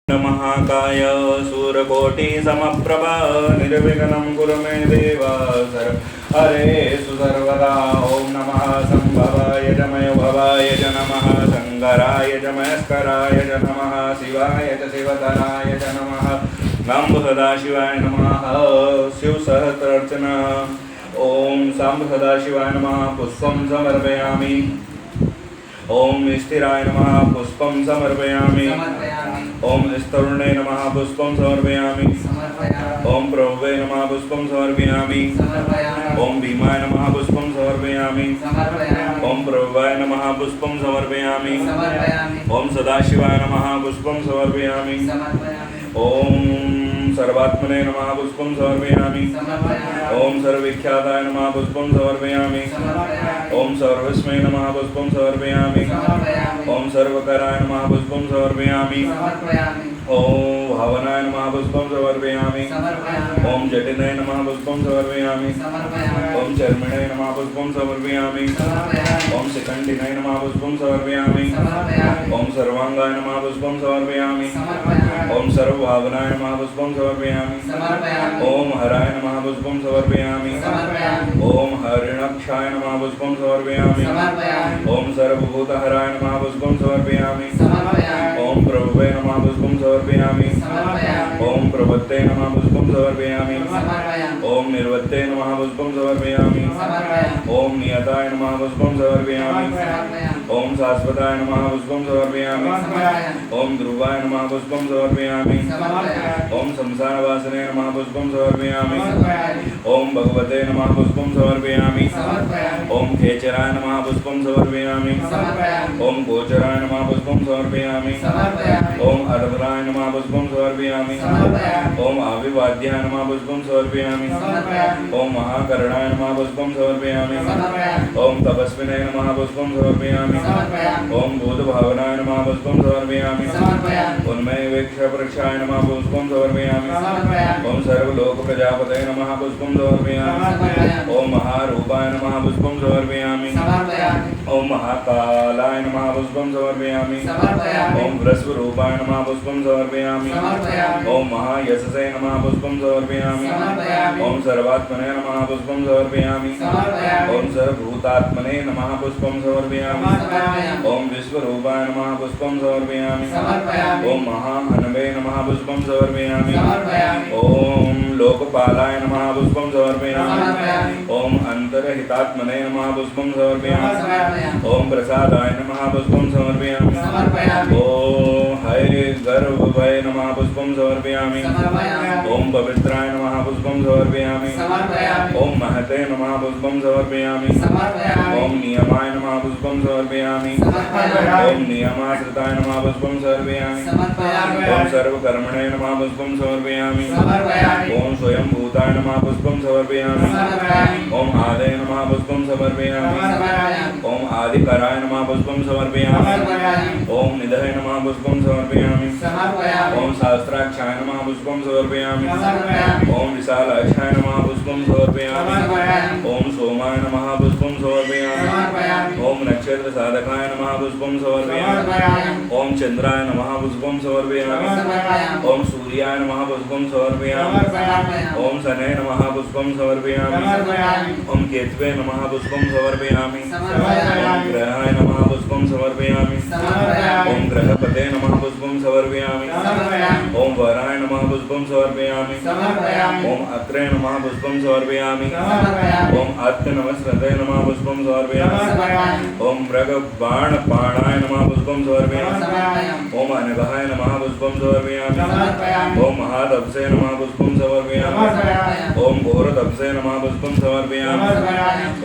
महाकाय सूरकोटिसमप्रभा निर्विघ्नं कुरु मे देव हरे सर्वदा। ओं नमः संभवाय च मयोभवाय च नमः शंकराय च मयस्कराय च नमः शिवाय च शिवतराय च नमः नमः सदाशिवाय नमः। शिव सहस्रार्चना। ओं सांब सदाशिवाय नमः पुष्पं समर्पयामि। ओं स्थिराय नमः पुष्पं समर्पयामि। ओं स्तरुणे नमः पुष्पं समर्पयामि। ओं प्रभवे नमः पुष्पं समर्पयामि। ओं भीमाय नमः पुष्पं समर्पयामि। ओं प्रभवाय नमः पुष्पं समर्पयामि। ओं सदाशिवाय नमः पुष्पं समर्पयामि। ओं सर्वात्मने नमः पुष्पं समर्पयामि। ओं सर्वविख्याताय नमः पुष्पं समर्पयामि। ओं सर्वस्मै नमः पुष्पं समर्पयामि। ओं सर्वकराय नमः पुष्पं समर्पयामि। ओं भावनाय नमः पुष्पं समर्पयामि। ओं जटिनाय नमः पुष्पं समर्पयामि। ओं चर्मिणाय नमः पुष्पं समर्पयामि। ओं शिखण्डिनाय नमः पुष्पं समर्पयामि। ओं सर्वांगाय नमः पुष्पं समर्पयामि। ओं सर्वभावनाय नमः पुष्पं समर्पयामि। ओं हराय नमः पुष्पं समर्पयामि। ओं हरिणक्षाय नमः पुष्पं समर्पयामि। ओं सर्वभूतहराय नमः पुष्पं समर्पयामि। ओं प्रभवे नमः पुष्पं समर्पयामि। ओं प्रवत्ते नमः पुष्पं समर्पयामि। ओं निर्वत्ते नमः पुष्पं समर्पयामि। ओं नियताय नमः पुष्पं समर्पयामि। ओं शाश्वताय नमः पुष्पं समर्पयामि। ओं ध्रुवाय नमः पुष्पं समर्पयामि। ओं संसारवासिने नमः पुष्पं समर्पयामि। ओं भगवते नमः पुष्पं समर्पयामि। ओं खेचराय नमः पुष्पं समर्पयामि। ओं गोचराय नमः पुष्पं समर्पयामि। ओं अर्धराय नमः पुष्पं समर्पयामि। ओं अभिवाद्याय नमः पुष्पं समर्पयामि। ओं महाकरणाय नमः पुष्पं समर्पयामि। ओं तपस्विने नमः पुष्पं समर्पयामि। ओं बोधभावनाय नमः पुष्पं समर्पयामि। उन्मय वेक्षप्रक्षाय नमः पुष्पं समर्पयामि। ओं सर्वलोक प्रजापतये नमः पुष्पं समर्पयामि। ओं महारूपाय नमः पुष्पं समर्पयामि। ओं महाकालाय नमः पुष्पं समर्पयामि। ओं वृषभरूपाय नमः पुष्पं समर्पयामि। ओं महायशसे नमः पुष्पं समर्पयामि। ओं सर्वात्मने नमः पुष्पं समर्पयामि। ओं सर्वभूतात्मने नमः पुष्पं समर्पयामि। ओं विश्वरूपाय नमः पुष्पं समर्पयामि। ओं महाहनवे नमः पुष्पं समर्पयामि। ओं लोकपालाय नमः पुष्पं समर्पयामि। ओं अंतरहितात्मने नमः पुष्पं समर्पयामि। ओं प्रसादाय नमः पुष्पं समर्पयामि। ओं हये गर्भवये नमः पुष्पं समर्पयामि। ओं पवित्राय नमः पुष्पं समर्पयामि। ओं महते नमः पुष्पं समर्पयामि। ओं नियमाय नमः पुष्पं समर्पयामि। ओं नियमाश्रिताय नमः पुष्पं समर्पयामि। ओं सर्वकर्मणे नमः पुष्पं समर्पयामि। ओं स्वयंभूताय नमः पुष्पं समर्पयामि। ओं आदये नमः पुष्पं समर्पयामि। ओं आदिकराय नमः पुष्पं समर्पयामि। ओं निधये नमः पुष्पं समर्पयामि। ओं शास्त्राक्षाय नमः पुष्पं समर्पयामि। ओं विशालाक्षाय नमः पुष्पं समर्पयामि। ओं सोमाय नमः पुष्पं समर्पयामि। ओं नक्षत्र साधकाय नमः पुष्पं समर्पयामि। ओं चंद्राय नमः पुष्पं समर्पयामि। ओं सूर्याय नमः पुष्पं समर्पयामि। ओं शनये नमः पुष्पं समर्पयामि। ओं केतवे नमः पुष्पं समर्पयामि। ओं ग्रहाय नमः पुष्पं समर्पयामि। ओं ग्रहपते नमः पुष्पं समर्पयामि। ओं वराय नमः पुष्पं समर्पयामि। ओं अत्रे नमः पुष्पं समर्पयामि। ओं अत्य नमस्कृते नमः पुष्पं समर्पयामि। ओं मृगबाणपाणाय नमः पुष्पं समर्पयामि। ओं अनघाय नमः पुष्पं समर्पयामि। ओं महातपसे नमः पुष्पं समर्पयामि। ओं घोरतपसे नमः पुष्पं समर्पयामि।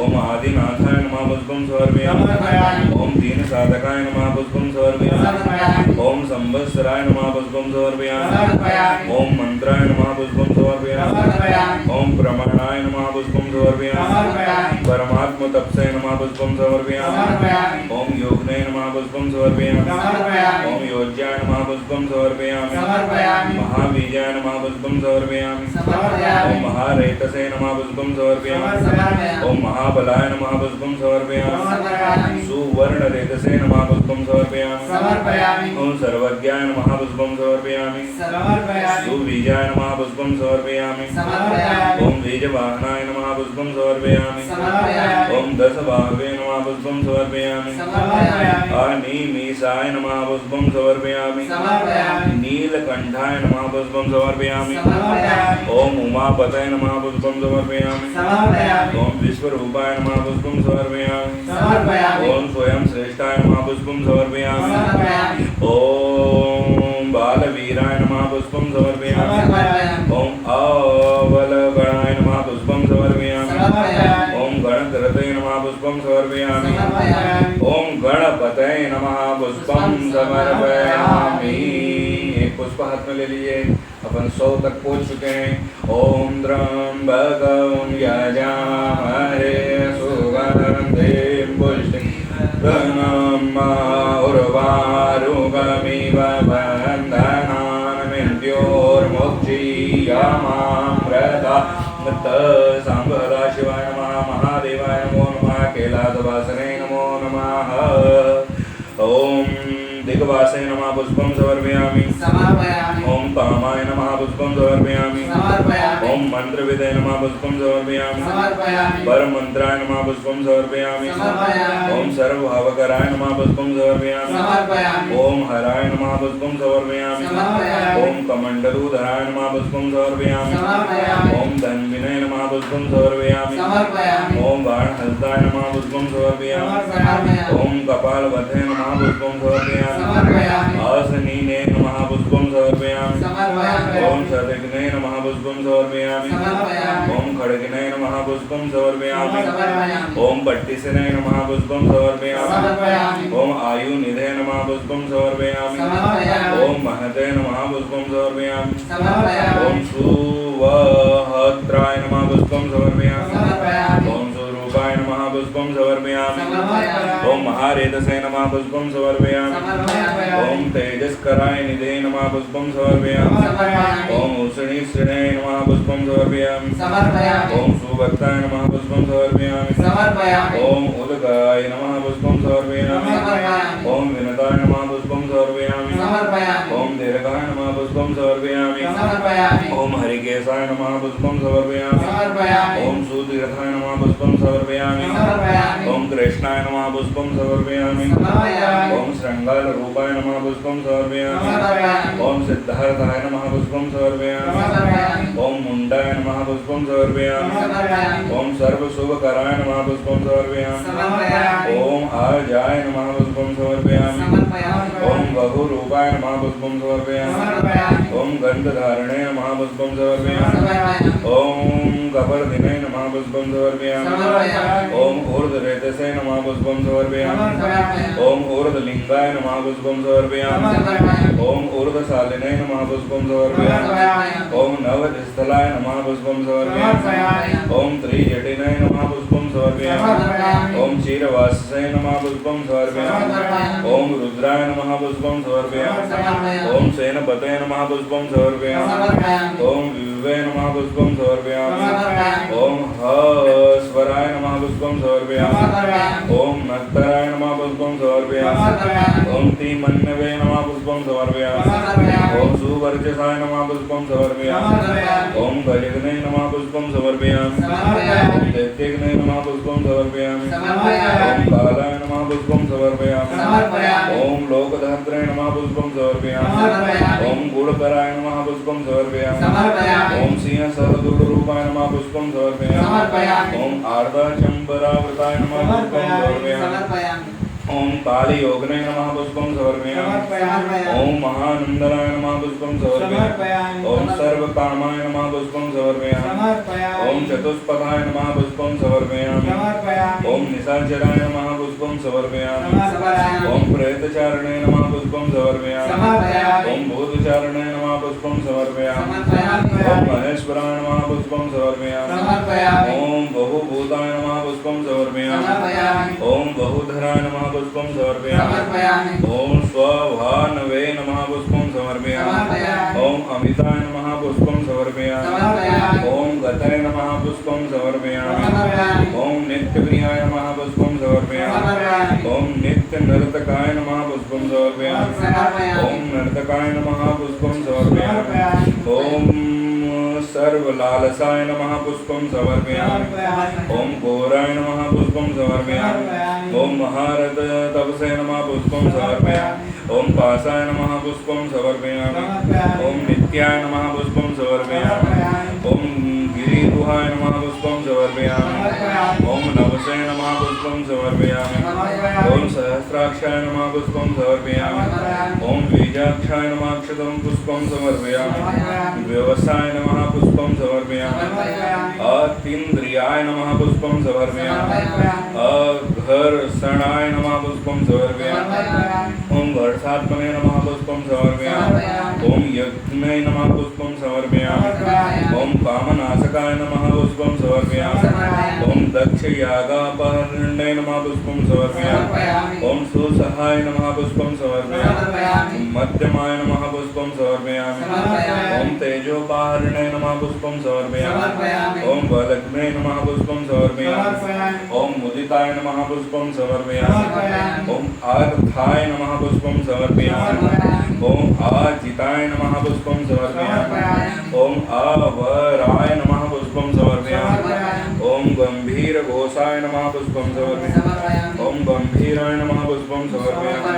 ओं आदिनाथाय नमः पुष्पं समर्पयामि। ओं दीनसाधकाय नमः पुष्पं समर्पयामि। ओं संवत्सराय नमः पुष्पं समर्पयामि। ओं मंत्राय नमः पुष्पं समर्पयामि। ओं प्रमाणाय नमः पुष्पं समर्पयामि। परमात्म तपसे नमः पुष्पं समर्पयामि। समर्पयामि ओम योगिने नमः पुष्पं समर्पयामि समर्पयामि ओम योज्याय नमः पुष्पं समर्पयामि समर्पयामि महाबीजाय नमः पुष्पं समर्पयामि समर्पयामि ओम महारेतसे नमः पुष्पं समर्पयामि समर्पयामि ओम महाबलाय नमः पुष्पं समर्पयामि समर्पयामि सुवर्णरेतसे नमः पुष्पं समर्पयामि समर्पयामि ओम सर्वज्ञाय नमः पुष्पं समर्पयामि समर्पयामि सुबीजाय नमः पुष्पं समर्पयामि समर्पयामि ओम बीजवाहनाय नमः पुष्पं समर्पयामि समर्पयामि ओम दशबाहवे नमः पुष्पं समर्पयामि समर्पयामि अनिमीषाय नमः पुष्पं समर्पयामि समर्पयामि नीलकंठाय नमः पुष्पं समर्पयामि समर्पयामि ओम उमापतये नमः पुष्पं समर्पयामि समर्पयामि ओम विश्वरूपाय नमः पुष्पं समर्पयामि समर्पयामि ओम स्वयं श्रेष्ठाय नमः पुष्पं समर्पयामि समर्पयामि ओम बालवीराय नमः पुष्पं समर्पयामि समर्पयामि ओम आवलगणाय नमः पुष्पं समर्पयामि समर्पयामि ओम गणधरते नमः पुष्पं समर्पयामि समर्पयामि ओम गणपतये नमः पुष्पं समर्पयामि। एक पुष्प हाथ में ले लीजिए, अपन 100 तक पहुंच चुके हैं। ओम त्र्यंबकं यजामहे सुगंधिं पुष्टिवर्धनम् उर्वारुकमिव बन्धनान् मृत्योर्मुक्षीयमामृतात् सांबदा शिवाय नमः महादेवाय नमो नमः कैलासवासने नमो नमः। ओम दिग्वासे नमः पुष्पं समर्पयामि समर्पयामि ओम कामाय नमः पुष्पं समर्पयामि समर्पयामि ओम मंत्रविदे नमः पुष्पं समर्पयामि समर्पयामि परमंत्राय नमः पुष्पं समर्पयामि समर्पयामि ओम सर्वभावकराय नमः पुष्पं समर्पयामि समर्पयामि ओम हराय नमः पुष्पं समर्पयामि समर्पयामि ओम कमंडलूधराय नमः पुष्पं समर्पयामि समर्पयामि ओम धन्विने नमः पुष्पं समर्पयामि समर्पयामि ओम बाणहस्ताय नमः पुष्पं समर्पयामि समर्पयामि ओम कपालवते नमः पुष्पं समर्पयामि समर्पयामि आसनीने नमः पुष्पं समर्पयामि समर्पयामि ओम शतघ्ने नमः पुष्पं समर्पयामि समर्पयामि ओम खड्गने नमः पुष्पं समर्पयामि समर्पयामि ओम पट्टिसने नमः पुष्पं समर्पयामि समर्पयामि ओम आयुनिधे नमः पुष्पं समर्पयामि समर्पयामि ओम महते नमः पुष्पं समर्पयामि समर्पयामि ओम सुवहत्राय नमः पुष्पं समर्पयामि समर्पयामि ओम स्वरूपाय नमः पुष्पं समर्पयामि समर्पयामि ओम महारेतसे नमः पुष्पं समर्पयामि समर्पयामि ओम तेजस्कराय निधे नमः पुष्पं समर्पयामि समर्पयामि ओम उष्णीश्रिणे नमः पुष्पं समर्पयामि समर्पयामि ओम सुभक्ताय नमः पुष्पं समर्पयामि समर्पयामि ओम उदगाय नमः पुष्पं समर्पयामि समर्पयामि ओम विनताय नमः पुष्पं समर्पयामि समर्पयामि ओम दीर्घाय नमः पुष्पं समर्पयामि समर्पयामि ओम हरिकेशाय नमः पुष्पं समर्पयामि समर्पयामि ओम सुतीर्थाय नमः पुष्पं समर्पयामि समर्पयामि ओम कृष्णाय नमः पुष्पं समर्पयामि समर्पयामि ओम श्रृंगार रूपाय नमः पुष्पं समर्पयामि समर्पयामि ओम सिद्धार्थाय नमः पुष्पं समर्पयामि समर्पयामि ओम मुंडाय नमः पुष्पं समर्पयामि समर्पयामि ओम सर्वशुभकराय नमः पुष्पं समर्पयामि समर्पयामि ओम आर्याय नमः पुष्पं समर्पयामि समर्पयामि ओम बहुरूपाय नमः पुष्पं समर्पयामि समर्पयामि ओम गंधधारणे नमः पुष्पं समर्पयामि समर्पयामि ओम कपर्दिने नमः पुष्पं समर्पयामि समर्पयामि ओम ऊर्ध्वरेतसे नमः पुष्पं समर्पयामि समर्पयामि ओम ऊर्ध्वलिंगाय नमः पुष्पं समर्पयामि समर्पयामि ओम ऊर्ध्वशालिने नमः पुष्पं समर्पयामि समर्पयामि ओम नवस्थलाय नमः पुष्पं समर्पयामि समर्पयामि ओम त्रिजटिने नमः पुष्पं समर्पयामि समर्पयामि ओम क्षीरवाससे नमः पुष्पं समर्पयामि समर्पयामि ओम रुद्राय नमः पुष्पं समर्पयामि समर्पयामि ओम सेनपते नमः पुष्पं समर्पयामि समर्पयामि ओम विवे नमः पुष्पं समर्पयामि समर्पयामि ओम हस्वराय नमः पुष्पं समर्पयामि समर्पयामि ओम नक्तराय नमः पुष्पं समर्पयामि समर्पयामि ओम तीमन्नवे नमः पुष्पं समर्पयामि समर्पयामि ओम सुवर्चसाय नमः पुष्पं समर्पयामि समर्पयामि ओम गजग्ने नमः पुष्पं समर्पयामि समर्पयामि ओम दैत्यग्ने नमः पुष्पं समर्पयामि समर्पयामि ओम कालाय नमः पुष्पं समर्पयामि समर्पयामि ओम लोकधात्रे नमः पुष्पं समर्पयामि समर्पयामि ओम गुणकराय नमः पुष्पं समर्पयामि समर्पयामि ओम सिंह सहदूरूपाय नमः पुष्पं समर्पयामि समर्पयामि ओम आर्द्रचम्बरावृताय नमः पुष्पं समर्पयामि समर्पयामि ओम कालीयोगने नमः पुष्पं समर्पयामि समर्पयामि ओम महानंदनाय नमः पुष्पं समर्पयामि समर्पयामि ओम सर्वकामाय नमः पुष्पं समर्पयामि समर्पयामि ओम चतुष्पदाय नमः पुष्पं समर्पयामि समर्पयामि ओम निशाचराय नमः पुष्पं समर्पयामि समर्पयामि ओम प्रेतचारणे नमः पुष्पं समर्पयामि समर्पयामि ओम भूतचारणे नमः पुष्पं समर्पयामि समर्पयामि ओम महेश्वराय नमः पुष्पं समर्पयामि समर्पयामि ओम बहुभूताय नमः पुष्पं समर्पयामि समर्पयामि ओम बहुधर स्वधराय नमः पुष्पं समर्पयामि। समर्पयामि। ओम स्वभानवे नमः पुष्पं समर्पयामि। समर्पयामि। ओम अमिताय नमः पुष्पं समर्पयामि। समर्पयामि। ओम गताय नमः पुष्पं समर्पयामि। समर्पयामि। ओम नित्यप्रियाय नमः पुष्पं समर्पयामि। समर्पयामि। ओम नित्य नर्तकाय नमः पुष्पं समर्पयामि। समर्पयामि। ओम नर्तकाय नमः पुष्पं समर्पयामि। समर्पयामि। ओम सर्वलालसाय नमः पुष्पं समर्पयामि। ओम घोराय नमः पुष्पं समर्पयामि। ओम महारथ तपसे नमः पुष्पं समर्पयामि। ओम पासाय नमः पुष्पं समर्पयामि। ओम नित्याय नमः पुष्पं समर्पयामि। ओम गिरिगुहाय नमः पुष्पं समर्पयामि। ओम नवसे नमः पुष्पं समर्पयामि। ओम सहस्राक्षाय नमः पुष्पं समर्पयामि। ओम बीजाक्षाय नमः अक्षतं पुष्पं समर्पयामि। व्यवसाय नमः पुष्पं समर्पयामि। अतीन्द्रियाय नमः पुष्पं समर्पयामि। अघर्षणाय नमः पुष्पं समर्पयामि। ओम घर्षात्मने नमः पुष्पं समर्पयामि। ओम यज्ञाय नमः पुष्पं समर्पयामि। ओम कामनाशकाय नमः पुष्पं समर्पयामि। ओम दक्ष यागापहरणे नमः पुष्पं समर्पयामि। ओम सुसहाय नमः पुष्पं समर्पयामि। मध्यमाय नमः पुष्पं समर्पयामि। ओम तेजोपाहरणे नमः पुष्पं समर्पयामि। ओम बलग्ने नमः पुष्पं समर्पयामि। ओम मुदिताय नमः पुष्पं समर्पयामि। ओम आर्थाय नमः पुष्पं समर्पयामि। ओम आजिताय नमः पुष्पं समर्पयामि। ओम आवराय नमः पुष्पं समर्पयामि। ओम गंभीर घोषाय नमः पुष्पं समर्पयामि। ओम गंभीराय नमः पुष्पं समर्पयामि।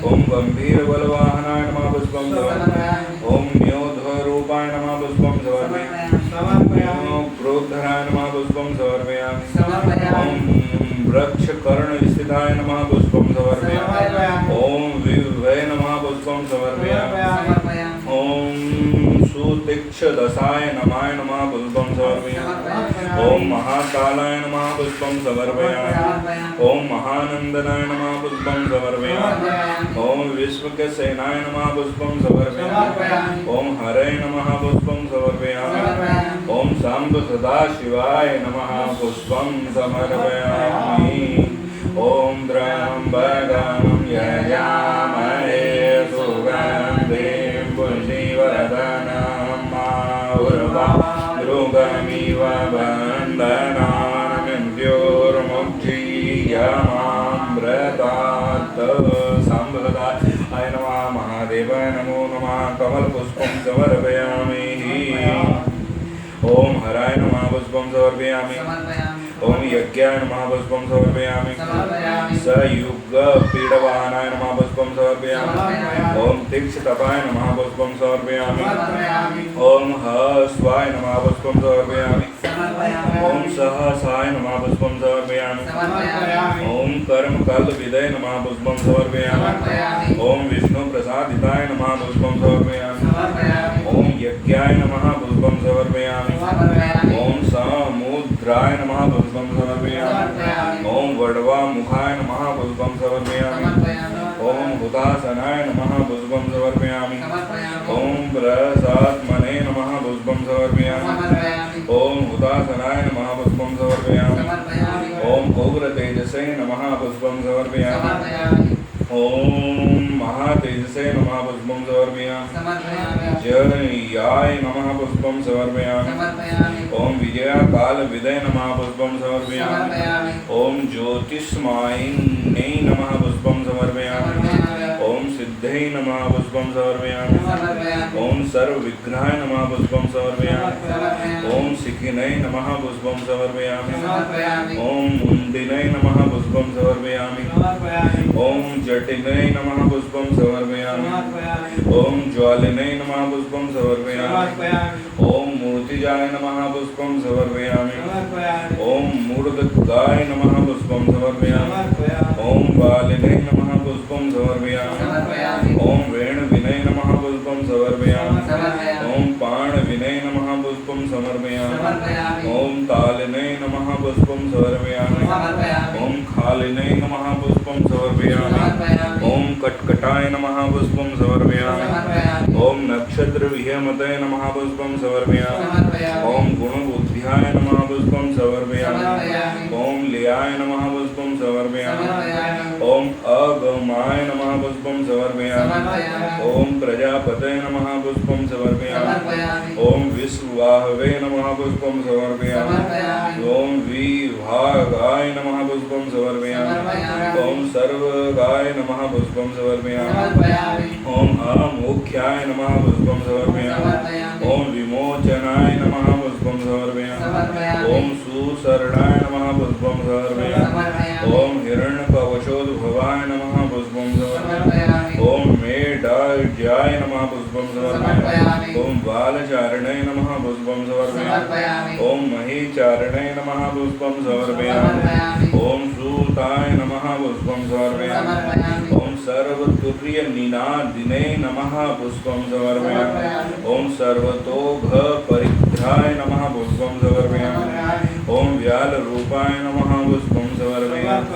ओम गंभीर बलवाहनाय नमः पुष्पं समर्पयामि। ओम न्योधरूपाय नमः पुष्पं समर्पयामि। ओम क्रोधराय नमः पुष्पं समर्पयामि। ओम वृक्ष कर्ण स्थिताय नमः पुष्पं समर्पयामि। ओम विभवे नमः पुष्पं समर्पयामि। ओम सुतीक्षदशाय नमाय नमः पुष्पं समर्पयामि। ओम महाकालाय नमः पुष्पं समर्पयामि। ओम महानंदनाय नमः पुष्पं समर्पयामि। ओम विश्वक्सेनाय नमः पुष्पं समर्पयामि। ओम हरे नमः पुष्पं समर्पयामि। ओम सांब सदाशिवाय नमः पुष्पं समर्पयामि। ओम त्र्यंबकं यजामहे सुगन्धिं पुष्टिवर्धनम् उर्वारुकमिव बन्धनान् मृत्योर्मुक्षीयमामृतात् संवदाय नमः। महादेवाय नमो नमः। कमलपुष्पं समर्पयामि। ओम हराय नमः पुष्पं समर्पयामि। ओम यज्ञाय नमः पुष्पं समर्पयामि। सयुग पीडवाहनाय नमः पुष्पं समर्पयामि। ओम तीक्षतपाय नमः पुष्पं समर्पयामि। ओम हस्वाय नमः पुष्पं समर्पयामि। ओम सहसाय नमः पुष्पं समर्पयामि। ओम कर्म कल विदय नमः पुष्पं समर्पयामि। ओम विष्णु प्रसादिताय नमः पुष्पं समर्पयामि। ओम यज्ञाय नमः पुष्पं समर्पयामि। ओम समुद्राय नमः पुष्पं समर्पयामि। ओम वडवा मुखाय नमः पुष्पं समर्पयामि। ओम हुतासनाय नमः पुष्पं समर्पयामि। ओम प्रसात्मने नमः पुष्पं समर्पयामि। ओम हुतासनाय नमः पुष्पं समर्पयामि। ओम उग्र तेजसे नमः पुष्पं समर्पयामि। ओम महातेजसे नमः पुष्पं समर्पयामि। जयाय नमः पुष्पं समर्पयामि। ओम विजयाकाल विदय नमः पुष्पं समर्पयामि। ओम ज्योतिष्मायिन्यै नमः पुष्पं समर्पयामि। ओम सिद्धै नमः पुष्पं समर्पयामि। ओम सर्वविघ्नाय नमः पुष्पं समर्पयामि। ओम शिखिनै नमः पुष्पं समर्पयामि। ओम मुण्डिनै नमः पुष्पं समर्पयामि। ओम जटिनै नमः पुष्पं समर्पयामि। ओम ज्वालिनै नमः पुष्पं समर्पयामि। ओम मूर्तिजाय नमः पुष्पं समर्पयामि। ओम मूर्धगाय नमः पुष्पं समर्पयामि। ओम बालिनै नमः पुष्पं समर्पयामि। ओम वेणुविनै नमः पुष्पं समर्पयामि। ओम पाणविनै नमः पुष्पं समर्पयामि। ओम तालिनै नमः पुष्पं समर्पयामि। ओम खालिनै नमः पुष्पं समर्पयामि। ओम कटकटाय नमः पुष्पं समर्पयामि। ओम नक्षत्र विहमते नमः पुष्पं समर्पयामि। ओम गुणबुद्ध्याय नमः पुष्पं समर्पयामि। ओम लियाय नमः पुष्पं समर्पयामि। ओम अगमाय नमः पुष्पं समर्पयामि। ओम प्रजापतये नमः पुष्पं समर्पयामि। ओम विश्वाहवे नमः पुष्पं समर्पयामि। ओम विभागाय नमः पुष्पं समर्पयामि। ओम सर्वगाय नमः पुष्पं समर्पयामि। ओम अमुख्याय नमः पुष्पं समर्पयामि। ओम विमोचनाय नमः पुष्पं समर्पयामि। ओम सुशरणाय नमः पुष्पं समर्पयामि। ओम हिरण्यकवचोद्भवाय नमः पुष्पं समर्पयामि। ओम मेढाज्याय नमः पुष्पं समर्पयामि। ओम बालचारणाय नमः पुष्पं समर्पयामि। ओम महीचारणाय नमः पुष्पं समर्पयामि। ओम सूताय नमः पुष्पं समर्पयामि। ओम सर्वतुर्यनिनादिने नमः पुष्पं समर्पयामि। ओम सर्वतोघपरिघ्राय नमः पुष्पं समर्पयामि। ओम व्यालरूपाय नमः पुष्पं समर्पयामि।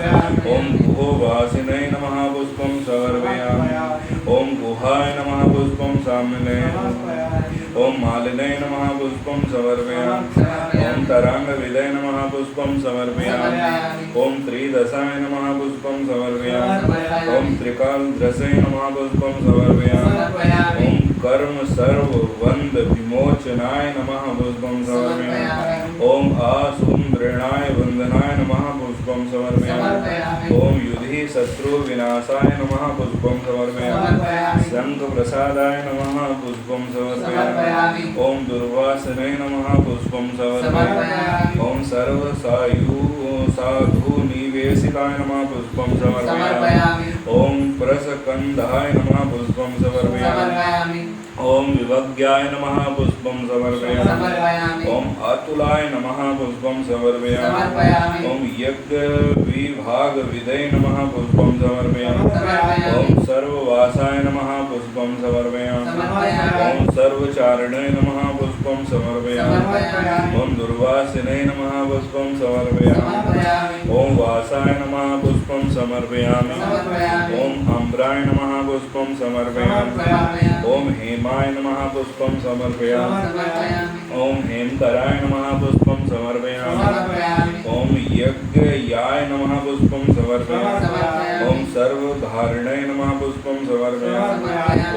ओम गुहोवासिने नमः पुष्पं समर्पयामि। ओम गुहाय नमः पुष्पं समर्पयामि। ओम मालिने नमः पुष्पं समर्पयामि। ओम तरांगविदे नमः पुष्पं समर्पयामि। ओम त्रिदशाय नमः पुष्पं समर्पयामि। ओम त्रिकालद्रसे नमः पुष्पं समर्पयामि। ओम कर्म सर्वबंध विमोचनाय नमः पुष्पं समर्पयामि। ओम असुंदृणाय वंदनाय नमः पुष्पं समर्पयामि। ओम युधि शत्रु विनाशाय नमः पुष्पं समर्पयामि। शंख प्रसादाय नमः पुष्पं समर्पयामि। ओम दुर्वासने नमः पुष्पं समर्पयामि। ओम सर्व साधु निवेशिताय नमः पुष्पं समर्पयामि। ओम प्रसकंधाय नमः पुष्पं समर्पयामि। ओम विभज्ञाय नमः पुष्पं समर्पयामि। ओम अतुलाय नमः पुष्पं समर्पयामि। ओम यज्ञ विभाग विदे नमः पुष्पं समर्पयामि। ओम सर्ववासाय नमः पुष्पं समर्पयामि। ओम सर्वचारणे नमः पुष्पं समर्पयामि। ओम दुर्वासिने नमः पुष्पं समर्पयामि। ओम वासाय नमः पुष्पं समर्पयामि। ओम अम्राय नमः पुष्पं समर्पयामि। ओम हेमाय नमः पुष्पं समर्पयामि। ओम हेमकराय नमः पुष्पं समर्पयामि। ओम यज्ञयाय नमः पुष्पं समर्पयामि। ओम सर्वधारिणे नमः पुष्पं समर्पयामि।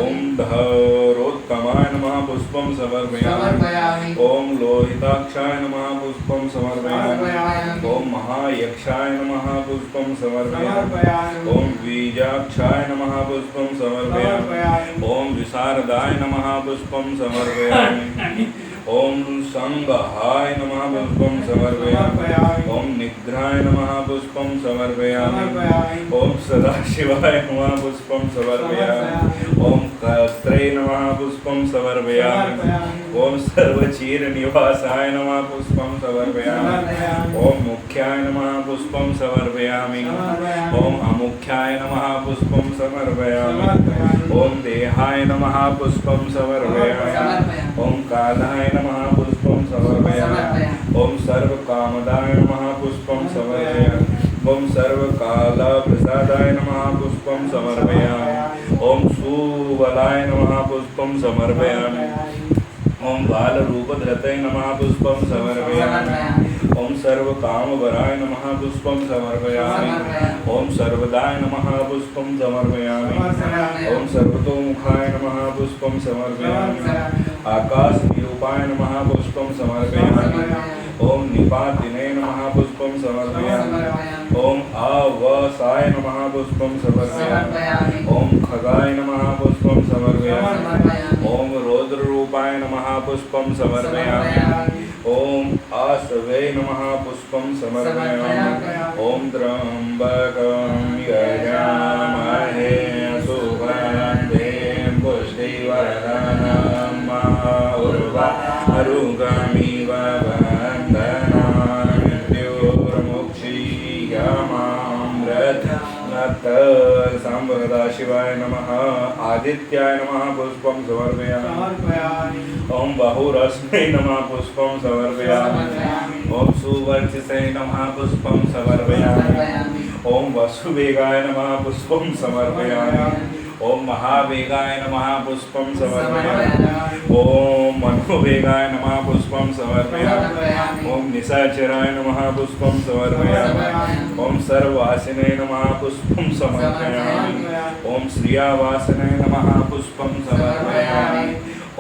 ओम धरोत्तमाय नमः पुष्पं समर्पयामि। ओम लोहिताक्षाय नमः पुष्पं समर्पयामि। ओम महायक्षाय नमः पुष्पं समर्पयामि। ओम बीजाक्षाय नमः पुष्पं समर्पयामि। ओम विशारदाय नमः पुष्पं समर्पयामि। ओम संगहाय नमः पुष्पं समर्पयामि। ओम निग्रहाय नमः पुष्पं समर्पयामि। ओम सदाशिवाय नमः पुष्पं समर्पयामि। ओम कस्त्रे नमः पुष्पं समर्पयामि। ओम सर्वचीर निवासाय नमः पुष्पं समर्पयामि। ओम मुख्याय नमः पुष्पं समर्पयामि। ओम अमुख्याय नमः पुष्पं समर्पयामि। ओम देहाय नमः पुष्पं समर्पयामि। ओम कालाय नमः पुष्पं समर्पयामि। ओम सर्वकामदाय नमः पुष्पं समर्पयामि। ओम सर्वकालप्रसादाय नमः पुष्पं समर्पयामि। ओम सुबलाय नमः पुष्पं समर्पयामि। ओम बालरूपधृते नमः पुष्पं समर्पयामि। ओम सर्वकामवराय नमः पुष्पं समर्पयामि। ओम सर्वदाय नमः पुष्पं समर्पयामि। ओम सर्वतोमुखाय नमः पुष्पं समर्पयामि। आकाशनिरूपाय नमः पुष्पं समर्पयामि। ओम निपातिने नमः पुष्पं समर्पयामि। ओम अवसाय नमः पुष्पं समर्पयामि। ओम खगाय नमः पुष्पं समर्पयामि। ओम रौद्ररूपाय नमः पुष्पं समर्पयामि। ओम आसवे नमः पुष्पं समर्पयामि। ओम त्र्यंबकं यजामहे सुगन्धिं पुष्टिवर्धनं उर्वारुकमिव बन्धनान् मृत्युर्मुक्षीयमामृत सांवरदा शिवाय नमः। आदित्याय नमः पुष्पं समर्पयामि। ओम बहुरश्मै नमः पुष्पं समर्पयामि। ओम सुवर्चसे नमः पुष्पं समर्पयामि। ओम वसुवेगाय नमः पुष्पं समर्पयामि। ओम महावेगाय नमः पुष्पं समर्पयामि। ओम मनोवेगाय नमः पुष्पं समर्पयामि। ओम निशाचराय नमः पुष्पं समर्पयामि। ॐ सर्ववासिने नमः पुष्पं समर्पयामि। ॐ श्रियावासने नमः पुष्पं समर्पयामि।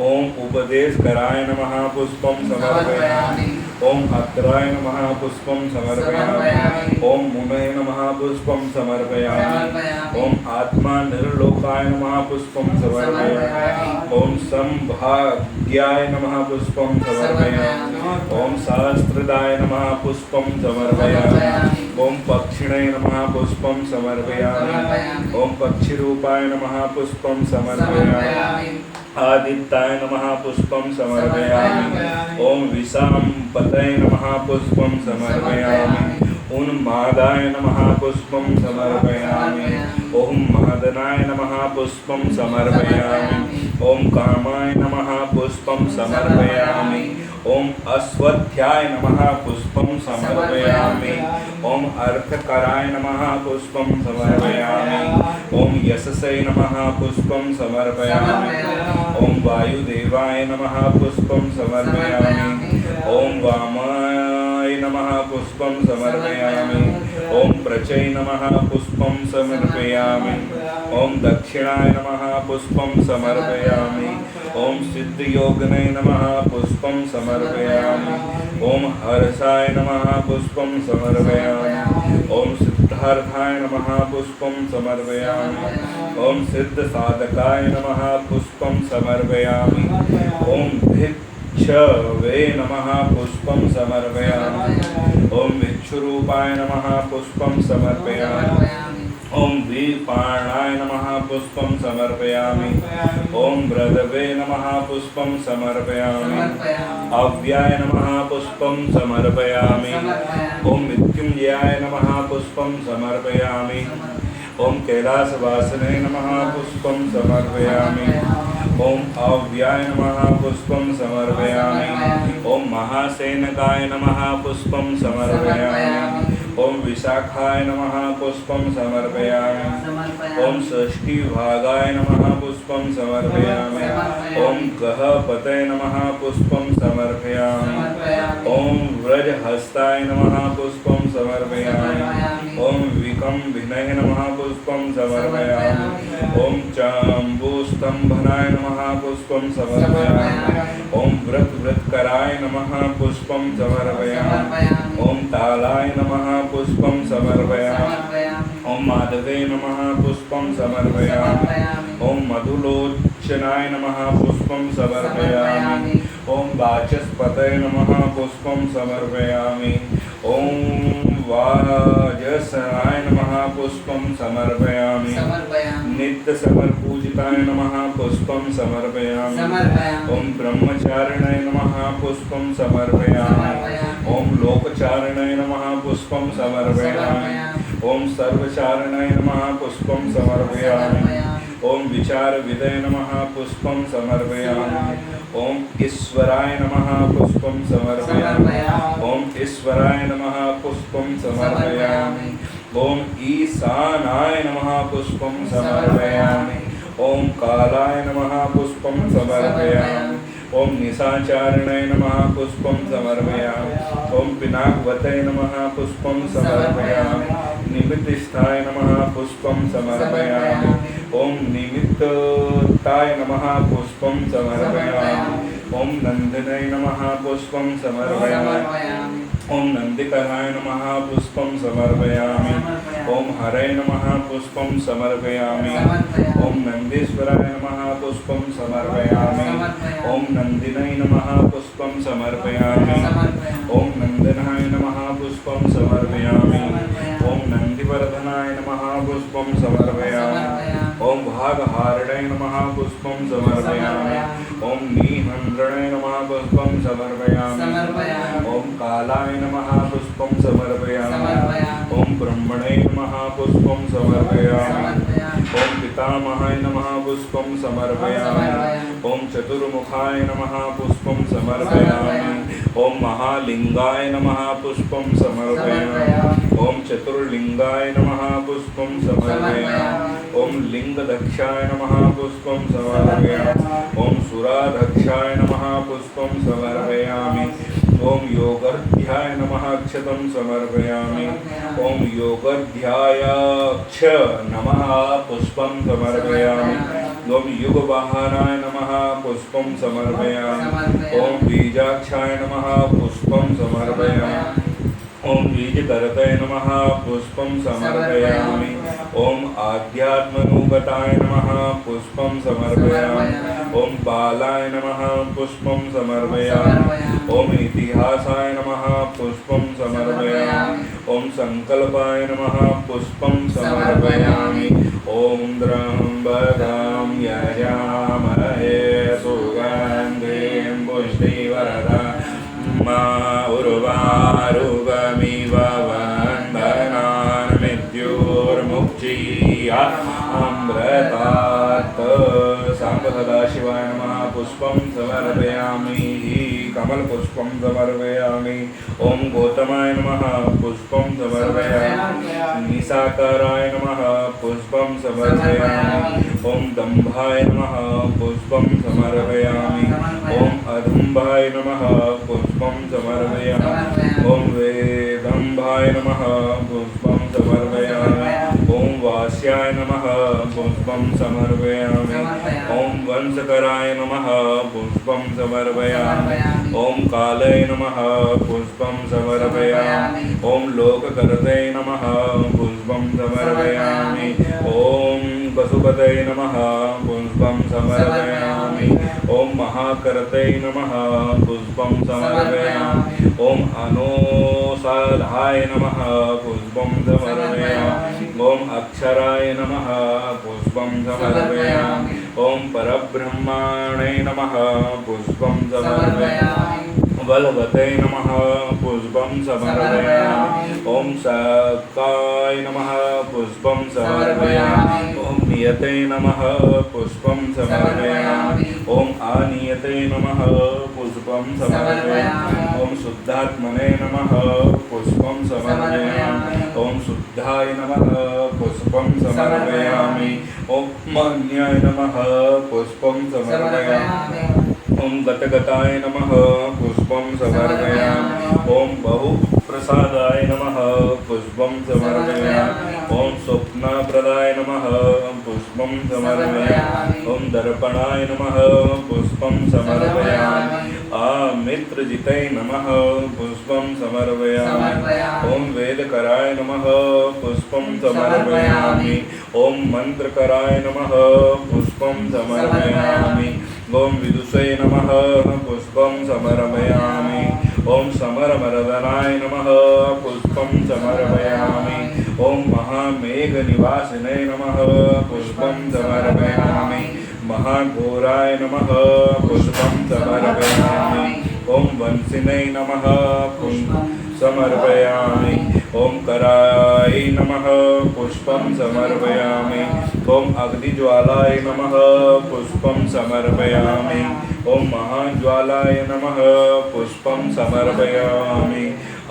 ॐ उपदेशकराय नमः पुष्पं समर्पयामि। ॐ अत्राय नमः पुष्पं समर्पयामि। ॐ मुनये नमः पुष्पं समर्पयामि। ॐ आत्मा निर्लोकाय नमः पुष्पं समर्पयामि। ॐ संभाग्याय नमः पुष्पं समर्पयामि। ॐ सहस्रदाय नमः पुष्पं समर्पयामि। ॐ पक्षिणे नमः पुष्पं समर्पयामि। ॐ पक्षिरूपाय नमः पुष्पं समर्पयामि। आदित्याय नमः पुष्पं समर्पयामि। ॐ विशाम्पतये नमः पुष्पं समर्पयामि। उन्मादाय नमः पुष्पं समर्पयामि। ॐ महदनाय नमः पुष्पं समर्पयामि। ॐ कामाय नमः पुष्पं समर्पयामि। ॐ अश्वत्थाय नमः पुष्पं समर्पयामि। ॐ अर्थकराय नमः पुष्पं समर्पयामि। ॐ यशसे नमः पुष्पं समर्पयामि। ॐ वायुदेवाय नमः पुष्पं समर्पयामि। ॐ वामाय नमः पुष्पं समर्पयामि। ॐ प्रचय नमः पुष्पं समर्पयामि। ॐ दक्षिणाय नमः पुष्पं समर्पयामि। ॐ सिद्धयोगिने नमः पुष्पं समर्पयामि। ॐ हर्षाय नमः पुष्पं समर्पयामि। ॐ सिद्धार्थाय नमः पुष्पं समर्पयामि। ॐ सिद्धसाधकाय नमः पुष्पं समर्पयामि। ॐ भिक्षवे नमः पुष्पं समर्पयामि। ॐ भिक्षुरूपाय नमः पुष्पं समर्पयामि। ॐ द्विपाणाय नमः पुष्पं समर्पयामि। ॐ मृदवे नमः पुष्पं समर्पयामि। अव्याय नमः पुष्पं समर्पयामि। ॐ मृत्युंजयाय नमः पुष्पं समर्पयामि। ॐ कैलासवासने नमः पुष्पं समर्पयामि। ॐ अव्याय नमः पुष्पं समर्पयामि। ॐ महासेनकाय नमः पुष्पं समर्पयामि। ॐ विशाखाय नमः पुष्पं समर्पयामि। ॐ षष्ठीभागाय नमः पुष्पं समर्पयामि। ॐ गहपतये नमः पुष्पं समर्पयामि। ॐ व्रजहस्ताय नमः पुष्पं समर्पयामि। ॐ विकम्भिनये नमः पुष्पं समर्पयामि। ॐ चाम्बूस्तम्भनाय नमः पुष्पं समर्पयामि। ॐ वृत्कराय नमः पुष्पं समर्पयामि। ॐ तालाय नमः पुष्पं समर्पयामि। ॐ माधवे नमः पुष्पं समर्पयामि। ॐ मधुलोचनाय नमः पुष्पं समर्पयामि। ॐ वाचस्पतये नमः पुष्पं समर्पयामि। ॐ वाजसनाय नमः पुष्पं समर्पयामि। नित्यसमरपूजिताय नमः पुष्पं समर्पयामि। ॐ ब्रह्मचारिणे नमः पुष्पं समर्पयामि। ॐ लोकचारिणे नमः पुष्पं समर्पयामि। ॐ सर्वचारिणे नमः पुष्पं समर्पयामि। ॐ विचारविदये नमः पुष्पं समर्पयामि। ॐ ईश्वराय नमः पुष्पं समर्पयामि। ॐ ईश्वराय नमः पुष्पं समर्पयामि। ॐ ईशानाय नमः पुष्पं समर्पयामि। ॐ कालाय नमः पुष्पं समर्पयामि। ॐ निशाचारिणे नमः पुष्पं समर्पयामि। ॐ पिनाकवतये नमः पुष्पं समर्पयामि। निमित्तस्थाय नमः पुष्पं समर्पयामि। ॐ निमित्ताय नमः पुष्पं समर्पयामि। ॐ नन्दिने नमः पुष्पं समर्पयामि। ॐ नन्दिकराय नमः पुष्पं समर्पयामि। ॐ हरे नमः पुष्पं समर्पयामि। ॐ नन्दीश्वराय नमः पुष्पं समर्पयामि। ॐ नन्दिने नमः पुष्पं समर्पयामि। ॐ नन्दनाय नमः पुष्पं समर्पयामि। ॐ नन्दिवर्धनाय नमः पुष्पं समर्पयामि। ॐ भागहारिणे नमः पुष्पं समर्पयामि। ॐ नीहन्द्रणे नमः पुष्पं समर्पयामि। ॐ कालाय नमः पुष्पं समर्पयामि। ॐ ब्रह्मणे नमः पुष्पं समर्पयामि। ॐ पितामहाय नमः पुष्पं समर्पयामि। ॐ चतुर्मुखाय नमः पुष्पं समर्पयामि। ॐ महालिंगाय नमः पुष्पं समर्पयामि। ॐ चतुर्लिंगाय नमः पुष्पं समर्पयामि। ॐ लिंगदक्षाय नमः पुष्पं समर्पयामि। ॐ सुराधक्षाय नमः पुष्पं समर्पयामि। ॐ योगर्ध्याय अक्षतं समर्पयामि। ॐ योगध्यायाक्ष नमः पुष्पं समर्पयामि। ॐ युगवाहनाय नमः पुष्पं समर्पयामि। ॐ बीजाक्षाय नमः पुष्पं समर्पयामि। ॐ बीजकरतये नमः पुष्पं समर्पयामि। ॐ आध्यात्मनुगताय नमः पुष्पं समर्पयामि। ॐ बालाय नमः पुष्पं समर्पयामि। ॐ इतिहासाय नमः पुष्पं समर्पयामि। ॐ संकल्पाय नमः पुष्पं समर्पयामि। ॐ त्र्यम्बकं यजामहे सुगन्धिं पुष्टिवर्धनम् उर्वारुकमिव वन्दनान् मृत्युर्मुक्षीया अमृतात्। सांब सदाशिवाय नमः पुष्पं समर्पयामि। कमलपुष्पं समर्पयामि। ॐ गौतमाय नमः पुष्पं समर्पयामि। निशाकराय नमः पुष्पं समर्पयामि। ॐ दम्भाय नमः पुष्पं समर्पयामि। ॐ अदम्भाय नमः पुष्पं समर्पयामि। ॐ वेदम्भाय नमः पुष्पं समर्पयामि। ॐ वास्याय नमः पुष्पं समर्पयामि। ॐ वंशकराय नमः पुष्पं समर्पयामि। ॐ कालय नमः पुष्पं समर्पयामि। ॐ लोककर्तये नमः पुष्पं समर्पयामि। ॐ पशुपतये नमः पुष्पं समर्पयामि। ॐ महाकर्तये नमः पुष्पं समर्पयामि। ॐ अनौषधाय नमः पुष्पं समर्पयामि। ॐ अक्षराय नमः पुष्पं समर्पयामि। ॐ परब्रह्मणे नमः पुष्पं समर्पयामि। बलवते नमः पुष्पं समर्पयामि। ॐ शाकाय नमः पुष्पं समर्पयामि। ॐ नियते नमः पुष्पं समर्पयामि। ॐ अनियते नमः पुष्पं समर्पयामि। ॐ शुद्धात्मने नमः पुष्पं समर्पयामि। ॐ शुद्धाय नमः पुष्पं समर्पयामि। ॐ मन्याय नमः पुष्पं समर्पयामि। ॐ गतगताय नमः पुष्पं समर्पयामि। ॐ बहुप्रसादाय नमः पुष्पं समर्पयामि। ॐ स्वप्नप्रदाय नमः पुष्पं समर्पयामि। ॐ दर्पणाय नमः पुष्पं समर्पयामि। मित्रजिते नमः पुष्पं समर्पयामि। ॐ वेदकराय नमः पुष्पं समर्पयामि। ॐ मन्त्रकराय नमः पुष्पं समर्पयामि। ॐ विदुषे नमः पुष्पं समर्पयामि। ॐ समरमर्दनाय नमः पुष्पं समर्पयामि। ॐ महामेघनिवासिने नमः पुष्पं समर्पयामि। महाघोराय नमः पुष्पं समर्पयामि। ॐ वंशिने नमः पुष्पं समर्पयामि। ॐ कराय नमः पुष्पं समर्पयामि। ॐ अग्निज्वालाय नमः पुष्पं समर्पयामि। ॐ महाज्वालाय नमः पुष्पं समर्पयामि।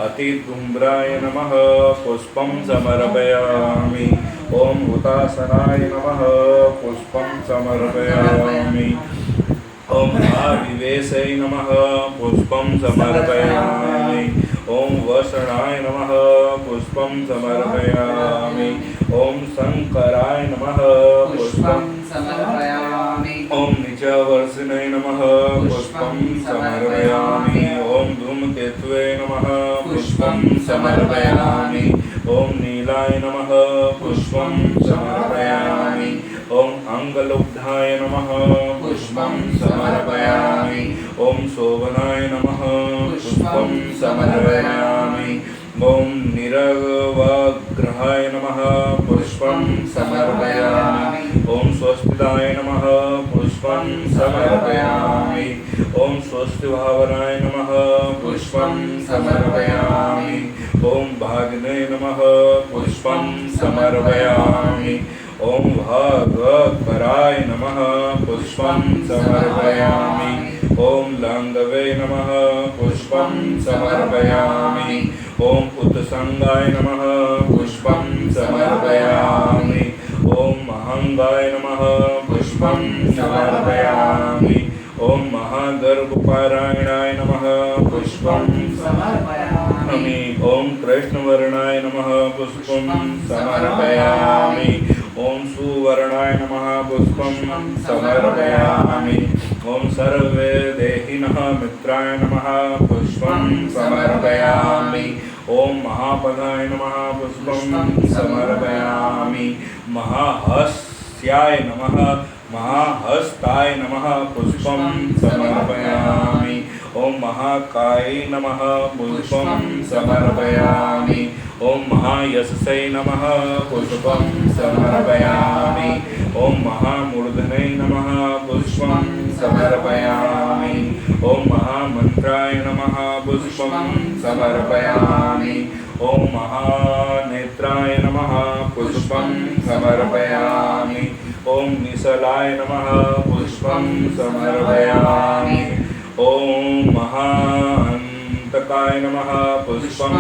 अतिधूम्राय नमः पुष्पं समर्पयामि। ॐ हुतासनाय नमः पुष्पं समर्पयामि। ॐ आविवेशे नमः पुष्पं समर्पयामि। ॐ वसणाय नमः पुष्पं समर्पयामि। ॐ शङ्कराय नमः पुष्पं समर्पयामि। ॐ निचवर्षिणे नमः पुष्पं समर्पयामि। ॐ धूमकेतवे नमः पुष्पं समर्पयामि। ॐ नीलाय नमः पुष्पं समर्पयामि। ॐ अङ्गलुब्धाय नमः पुष्पं समर्पयामि। ॐ शोभनाय नमः पुष्पं समर्पयामि। ॐ निरवग्रहाय नमः पुष्पं समर्पयामि। ॐ स्वस्तिदाय नमः पुष्पं समर्पयामि। ॐ स्वस्तिभावनाय नमः पुष्पं समर्पयामि। ॐ भागिने नमः पुष्पं समर्पयामि। ॐ भागवतपराय नमः पुष्पं समर्पयामि। ॐ लाङ्गवे नमः पुष्पं समर्पयामि। ॐ उत्सङ्गाय नमः पुष्पं समर्पयामि। ॐ महङ्गाय नमः पुष्पं समर्पयामि। ॐ महागर्भपारायणाय नमः पुष्पं समर्पयामि। समर्पयामि। ॐ कृष्णवर्णाय नमः पुष्पं समर्पयामि। ॐ सुवर्णाय नमः पुष्पं समर्पयामि। ॐ सर्वदेहिनः मित्राय नमः पुष्पं समर्पयामि। ॐ महापदाय नमः पुष्पं समर्पयामि। महाहस्याय नमः महाहस्ताय नमः पुष्पं समर्पयामि। ॐ महाकाय नमः पुष्पं समर्पयामि। ॐ महायशसे नमः पुष्पं समर्पयामि। ॐ महामूर्धने नमः पुष्पं समर्पयामि। ॐ महामन्त्राय नमः पुष्पं समर्पयामि। ॐ महानेत्राय नमः पुष्पं समर्पयामि। ॐ निशलाय नमः पुष्पं समर्पयामि। ॐ महान्तकाय नमः पुष्पं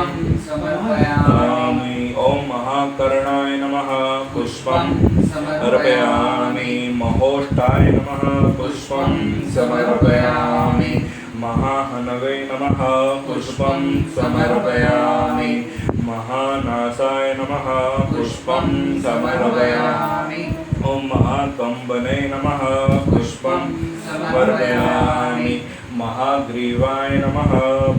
समर्पयामि। ॐ महाकर्णाय नमः पुष्पं समर्पयामि। महोष्ठाय नमः पुष्पं समर्पयामि। महाहनवे नमः पुष्पं समर्पयामि। महानासाय नमः पुष्पं समर्पयामि। ॐ महाकम्बने नमः पुष्पं समर्पयामि। महाग्रीवाय नमः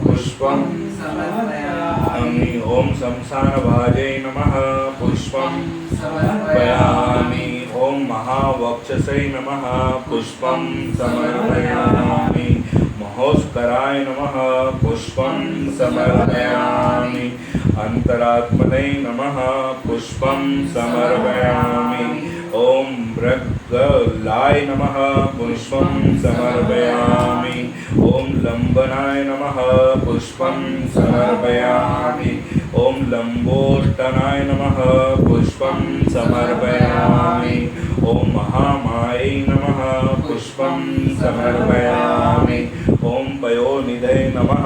पुष्पं समर्पयामि। ॐ शमशानभाजे नमः पुष्पं समर्पयामि। ॐ महावक्षसे नमः पुष्पं समर्पयामि। महोस्कराय नमः पुष्पं समर्पयामि। अंतरात्मने नमः पुष्पं समर्पयामि। ॐ मृगलाय नमः पुष्पं समर्पयामि। ॐ लंबनाय नमः पुष्पं समर्पयामि। ॐ लंबोष्टनाय नमः पुष्पं समर्पयामि। ॐ महामायै नमः पुष्पं समर्पयामि। ॐ पयोनिधे नमः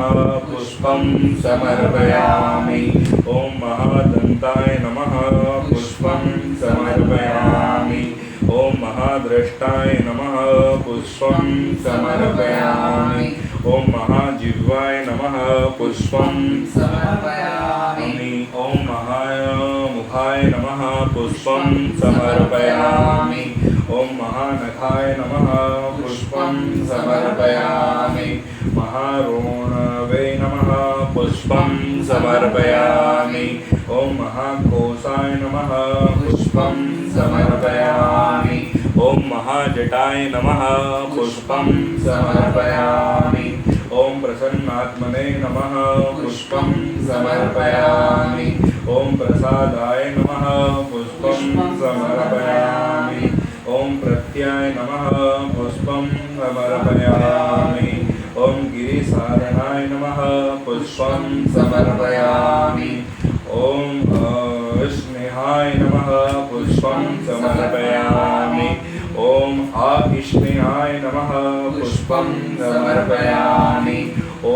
पुष्पं समर्पयामि। ॐ महादन्ताय नमः पुष्पं समर्पयामि। ॐ महाद्रष्टाय नमः पुष्पं समर्पयामि। ॐ महाजिह्वाय नमः पुष्पं समर्पयामि। ॐ महामुखाय नमः पुष्पं समर्पयामि। ॐ महानखाय नमः पुष्पं समर्पयामि। महारोणवे नमः पुष्पं समर्पयामि। ॐ महाकोशाय नमः पुष्पं समर्पयामि। ॐ महाजटाय नमः पुष्पं समर्पयामि। ॐ प्रसन्नात्मने नमः पुष्पं समर्पयामि। ॐ प्रसादाय नमः पुष्पं समर्पयामि। ॐ प्रत्याय नमः पुष्पं समर्पयामि। ॐ गिरिसारणाय नमः पुष्पं समर्पयामि। ॐ स्नेहाय नमः पुष्पं समर्पयामि। ॐ आविष्णयाय नमः पुष्पं समर्पयामि। ॐ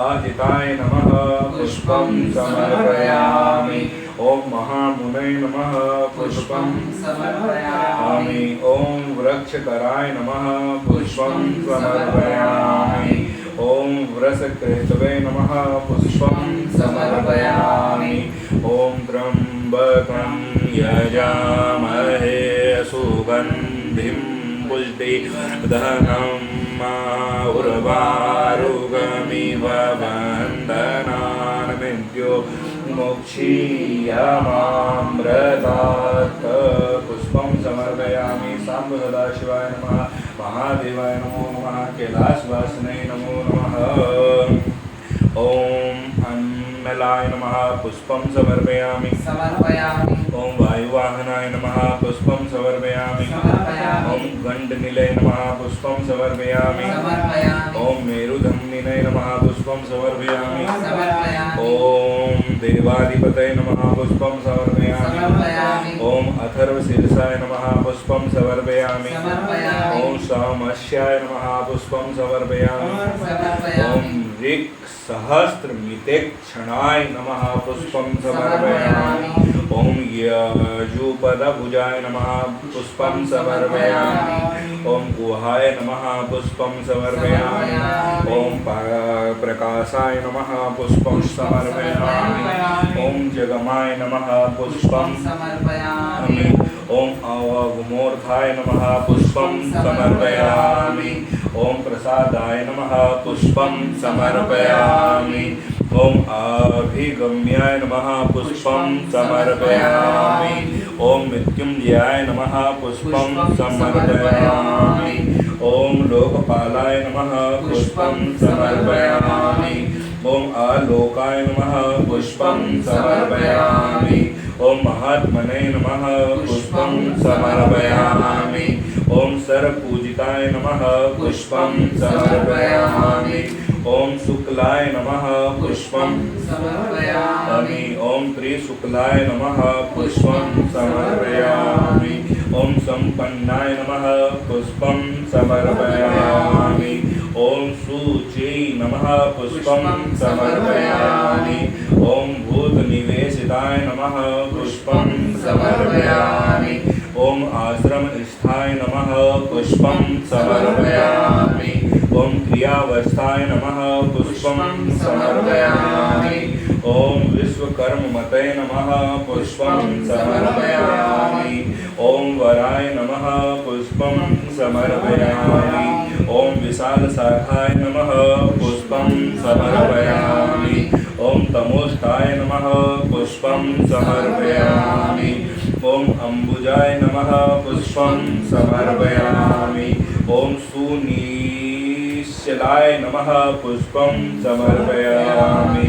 आजिताय नमः पुष्पं समर्पयामि। ॐ महामुने नमः पुष्पं समर्पयामि। ॐ वृक्षकराय नमः पुष्पं समर्पयामि। ॐ वृषकेतवे नमः पुष्पं समर्पयामि। ॐ त्र्यम्बकं यजामहे सुगन्धिं पुष्टिवर्धनं उर्वारुकमिव बन्धनान् विद्यो मोक्षीयमामृतात् पुष्पं समर्पयामि। साम्ब सदाशिवाय नमः। महादेवाय नमो नमः। कैलासवासिने नमो नमः। ॐ अन्नलाय नमः पुष्पं समर्पयामि। ॐ वायुवाहनाय नमः पुष्पं समर्पयामि। ॐ गण्डनिले नमः पुष्पं समर्पयामि। ॐ मेरुधन्निने नमः पुष्पं समर्पयामि। ॐ देवाधिपतये नमः पुष्पं समर्पयामि। ॐ अथर्वशीर्षाय नमः पुष्पं समर्पयामि। ॐ सामस्याय नमः पुष्पं समर्पयामि। ॐ ऋक्सहस्रमितेक्षणाय नमः पुष्पं समर्पयामि। ॐ यजुपदभुजाय नमः पुष्पं समर्पयामि। ॐ गुहाय नमः पुष्पं समर्पयामि। ॐ प्रकाशाय नमः पुष्पं समर्पयामि। ॐ जगमाय नमः पुष्पं समर्पयामि। ॐ अवगुमूर्धाय नमः पुष्पं समर्पयामि। ॐ प्रसादाय नमः पुष्पं समर्पयामि। ॐ अभिगम्याय नमः पुष्पं समर्पयामि। ॐ मृत्युंजयाय नमः पुष्पं समर्पयामि। ॐ लोकपालाय नमः पुष्पं समर्पयामि। ॐ आलोकाय नमः पुष्पं समर्पयामि। ॐ महात्मने नमः पुष्पं समर्पयामि। ॐ सर्वपूजिताय नमः पुष्पं समर्पयामि। ॐ शुक्लाय नमः पुष्पं समर्पयामि। ॐ त्रिशुक्लाय नमः पुष्पं समर्पयामि। ॐ संपन्नाय नमः पुष्पं समर्पयामि। ॐ शुचे नमः पुष्पं समर्पयामि। ॐ भूतनिवेशिताय नमः पुष्पं समर्पयामि। ॐ आश्रमस्थाय नमः पुष्पं समर्पयामि। ॐ क्रियावस्थाय नमः पुष्पं समर्पयामि। ॐ विश्वकर्ममते नमः पुष्पं समर्पयामि। ॐ वराय नमः पुष्पं समर्पयामि। ॐ विशालशाखाय नमः पुष्पं समर्पयामि। ॐ तमोष्ठाय नमः पुष्पं समर्पयामि। ॐ अम्बुजाय नमः पुष्पं समर्पयामि। ॐ सुनीश्चलाय नमः पुष्पं समर्पयामि।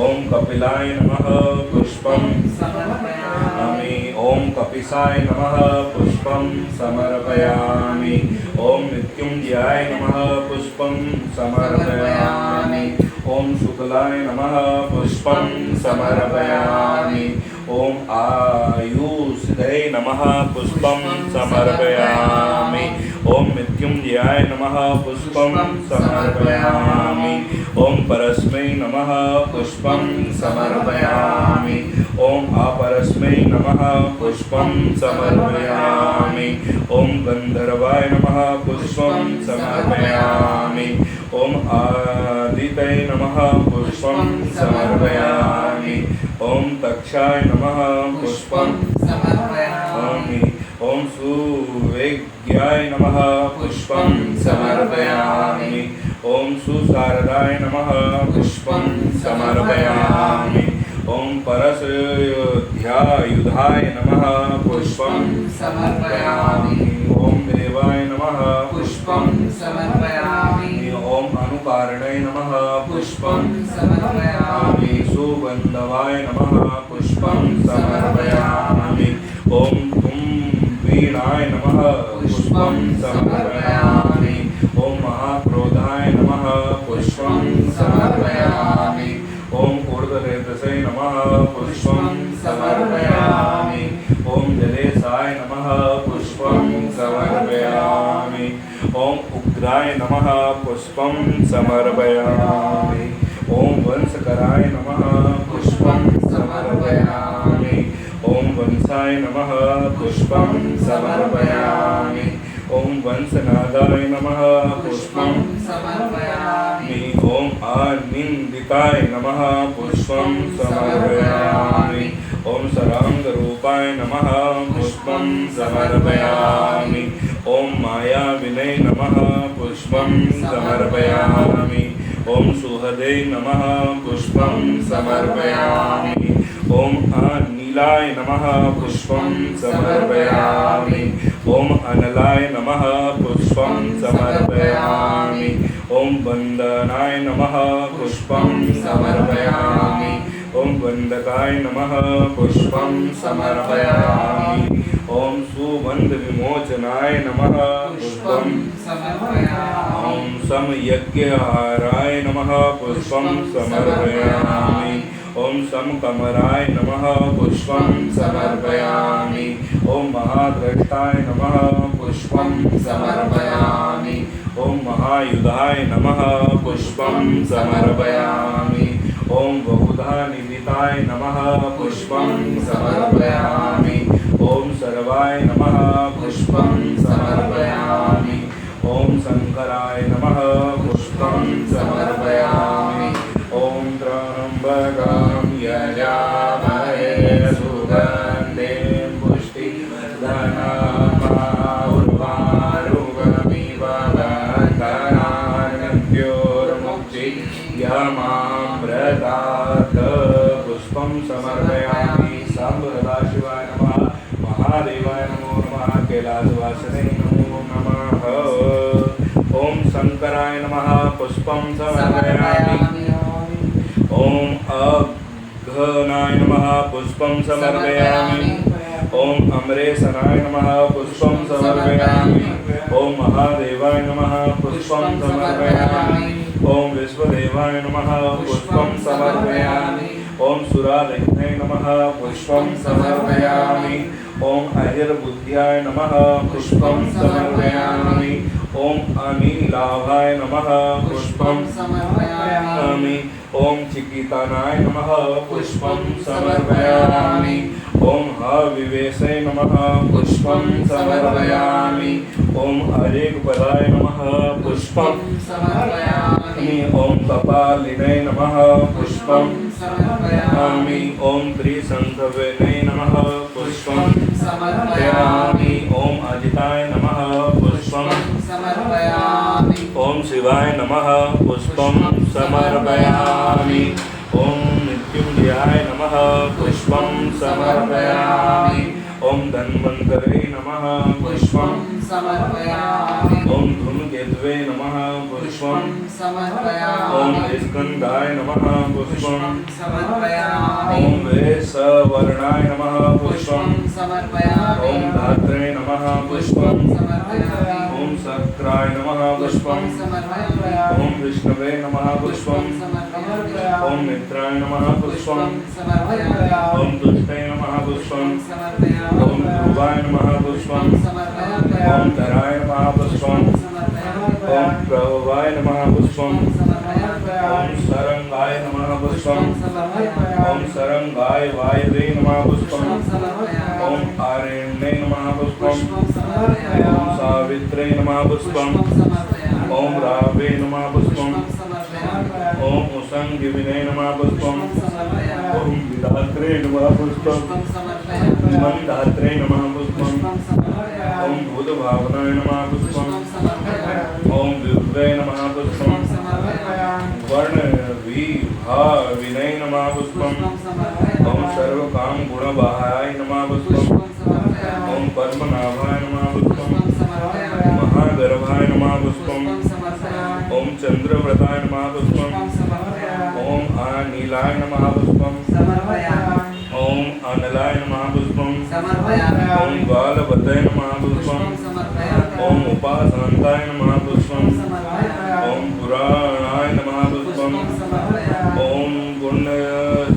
ॐ कपिलाय नमः पुष्पं समर्पयामि। ॐ कपिशाय नमः पुष्पं समर्पयामि। ॐ मृत्युंजयाय नमः पुष्पं समर्पयामि। ॐ शुक्लाय नमः पुष्पं समर्पयामि। ॐ आयुषदये नमः पुष्पं समर्पयामि। ॐ मृत्युंजयाय नमः पुष्पं समर्पयामि। ॐ परस्मै नमः पुष्पं समर्पयामि। ॐ अपरस्मै नमः पुष्पं समर्पयामि। ॐ गन्धर्वाय नमः पुष्पं समर्पयामि। ॐ आदितये नमः पुष्पं समर्पयामि। ॐ तक्षाय नमः पुष्पं समर्पयामि। ॐ सुवेद्याय नमः पुष्पं समर्पयामि। ॐ सुशारदाय नमः पुष्पं समर्पयामि। ॐ परशुध्यायुधाय नमः पुष्पं समर्पयामि। ॐ देवाय नमः पुष्पं समर्पयामि। ॐ अनुकारणय नमः पुष्पं समर्पयामि। सुगन्धवाय नमः पुष्पं समर्पयामि। ॐ वीणाय नमः पुष्पं समर्पयामि। ॐ महाक्रोधाय नमः पुष्पं समर्पयामि। ॐ ऊर्ध्वरेतसे नमः पुष्पं समर्पयामि। ॐ जलेशाय नमः पुष्पं समर्पयामि। ॐ उग्राय नमः पुष्पं समर्पयामि। ॐ वंशकराय नमः पुष्पं समर्पयामि। ॐ वंशाय नमः पुष्पं समर्पयामि। ॐ वंशनादाय नमः पुष्पं समर्पयामि। ॐ आनिन्दिताय नमः पुष्पं समर्पयामि। ॐ सरांगरूपाय नमः पुष्पं समर्पयामि। ॐ मायाविने नमः पुष्पं समर्पयामि। ॐ सुहदे नमः पुष्पं समर्पयामि। ॐ नीलाय नमः पुष्पं समर्पयामि। ॐ अनलाय नमः पुष्पं समर्पयामि। ॐ वन्दनाय नमः पुष्पं समर्पयामि। ॐ वन्दकाय नमः पुष्पं समर्पयामि। ॐ सुबन्धविमोचनाय नमः पुष्पं समर्पयामि। ॐ समयज्ञहाराय नमः पुष्पं समर्पयामि। ॐ समकमराय नमः पुष्पं समर्पयामि। ॐ महाद्रष्टाय नमः पुष्पं समर्पयामि। ॐ महायुधाय नमः पुष्पं समर्पयामि। ॐ बहुधा निधिताय नमः पुष्पं समर्पयामि। ॐ सर्वाय नमः पुष्पं समर्पयामि। ॐ शङ्कराय नमः पुष्पं समर्पयामि। विद्यामामृतात् पुष्पं समर्पयामि। शम्भ सदाशिवाय नमः। महादेवाय नमो नमः। कैलासवासिने नमो नमः। ओम शंकराय नमः। पुष्पं समर्पयामि। ओम अघनाय नमः। पुष्पं समर्पयामि। ओम अमरेशनाय नमः। पुष्पं समर्पयामि। ओम महादेवाय नमः। पुष्पं समर्पयामि। ओम विश्वदेवाय नमः। पुष्पं समर्पयामि। ओम सुराधिपते नमः। पुष्पं समर्पयामि। ओम अहिर्बुद्ध्याय नमः। पुष्पं समर्पयामि। ओम अनिलाभाय नमः। पुष्पं समर्पयामि। ओम चिकितानाय नमः। पुष्पं समर्पयामि। ओम हविवेशे नमः। पुष्पं समर्पयामि। ओम हरेकपदाय नमः। पुष्पं समर्पयामि। ओम कपालिने नमः। पुष्पं समर्पयामि। ओम त्रिशंखवेने नमः। पुष्पं समर्पयामि। ओम अजिताय नमः। पुष्पं समर्पयामि। ओम शिवाय नमः। पुष्पं समर्पयामि। ओम मृत्युंजयाय नमः। पुष्पं समर्पयामि। ओम धन्वन्तरे नमः। पुष्पं समर्पयामि। ओम धूमकेतवे नमः। पुष्पं समर्पयामि। ओम स्कंदाय नमः। पुष्पं समर्पयामि। ओम वैश्यवर्णाय नमः। पुष्पं समर्पयामि। ओम धात्रे नमः। पुष्पं समर्पयामि। ओम शक्राय नमः। पुष्पं समर्पयामि। ओम विष्णवे नमः। पुष्पं समर्पयामि। ओम मित्राय नमः। पुष्पं समर्पयामि। ओम तुष्टे नमः। पुष्पं समर्पयामि। ओम ध्रुवाय नमः। पुष्पं समर्पयामि। ओम धराय नमः। पुष्पं समर्पयामि। ओम प्रभवाय नमः। पुष्पं समर्पयामि। ओम सरंगाय नमः। पुष्पं समर्पयामि। ओम सरंगाय वायवे नमः। पुष्पं समर्पयामि। ओम आरण्ये नमः। पुष्पं समर्पयामि। ओम सावित्रे नमः। पुष्पं समर्पयामि। ओम रावे नमः। पुष्पं समर्पयामि। ओम उसंगिविने नमः। पुष्पं समर्पयामि। ओम विधात्रे नमः। पुष्पं समर्पयामि। मंदात्रे नमः। पुष्पं समर्पयामि। ओम भूतभावनाय नमः। पुष्पं समर्पयामि। ओम विभवे नमः। पुष्पं समर्पयामि। वर्णविभाविने नमः। पुष्पं समर्पयामि। ओम सर्वकाम गुणवाहाय नमः। पुष्पं समर्पयामि। ओम पद्मनाभाय नमः। पुष्पं समर्पयामि। महागर्भाय नमः। पुष्पं समर्पयामि। ओम चंद्रव्रताय नमः। पुष्पं समर्पयामि। ओम अनिलाय नमः। पुष्पं समर्पयामि। ओम अनलाय नमः। पुष्पं समर्पयामि। ओम बालवते नमः। पुष्पं समर्पयामि। ओम उपासनताय नमः। पुष्पं समर्पयामि। ओम पुराणाय नमः। पुष्पं समर्पयामि। ओम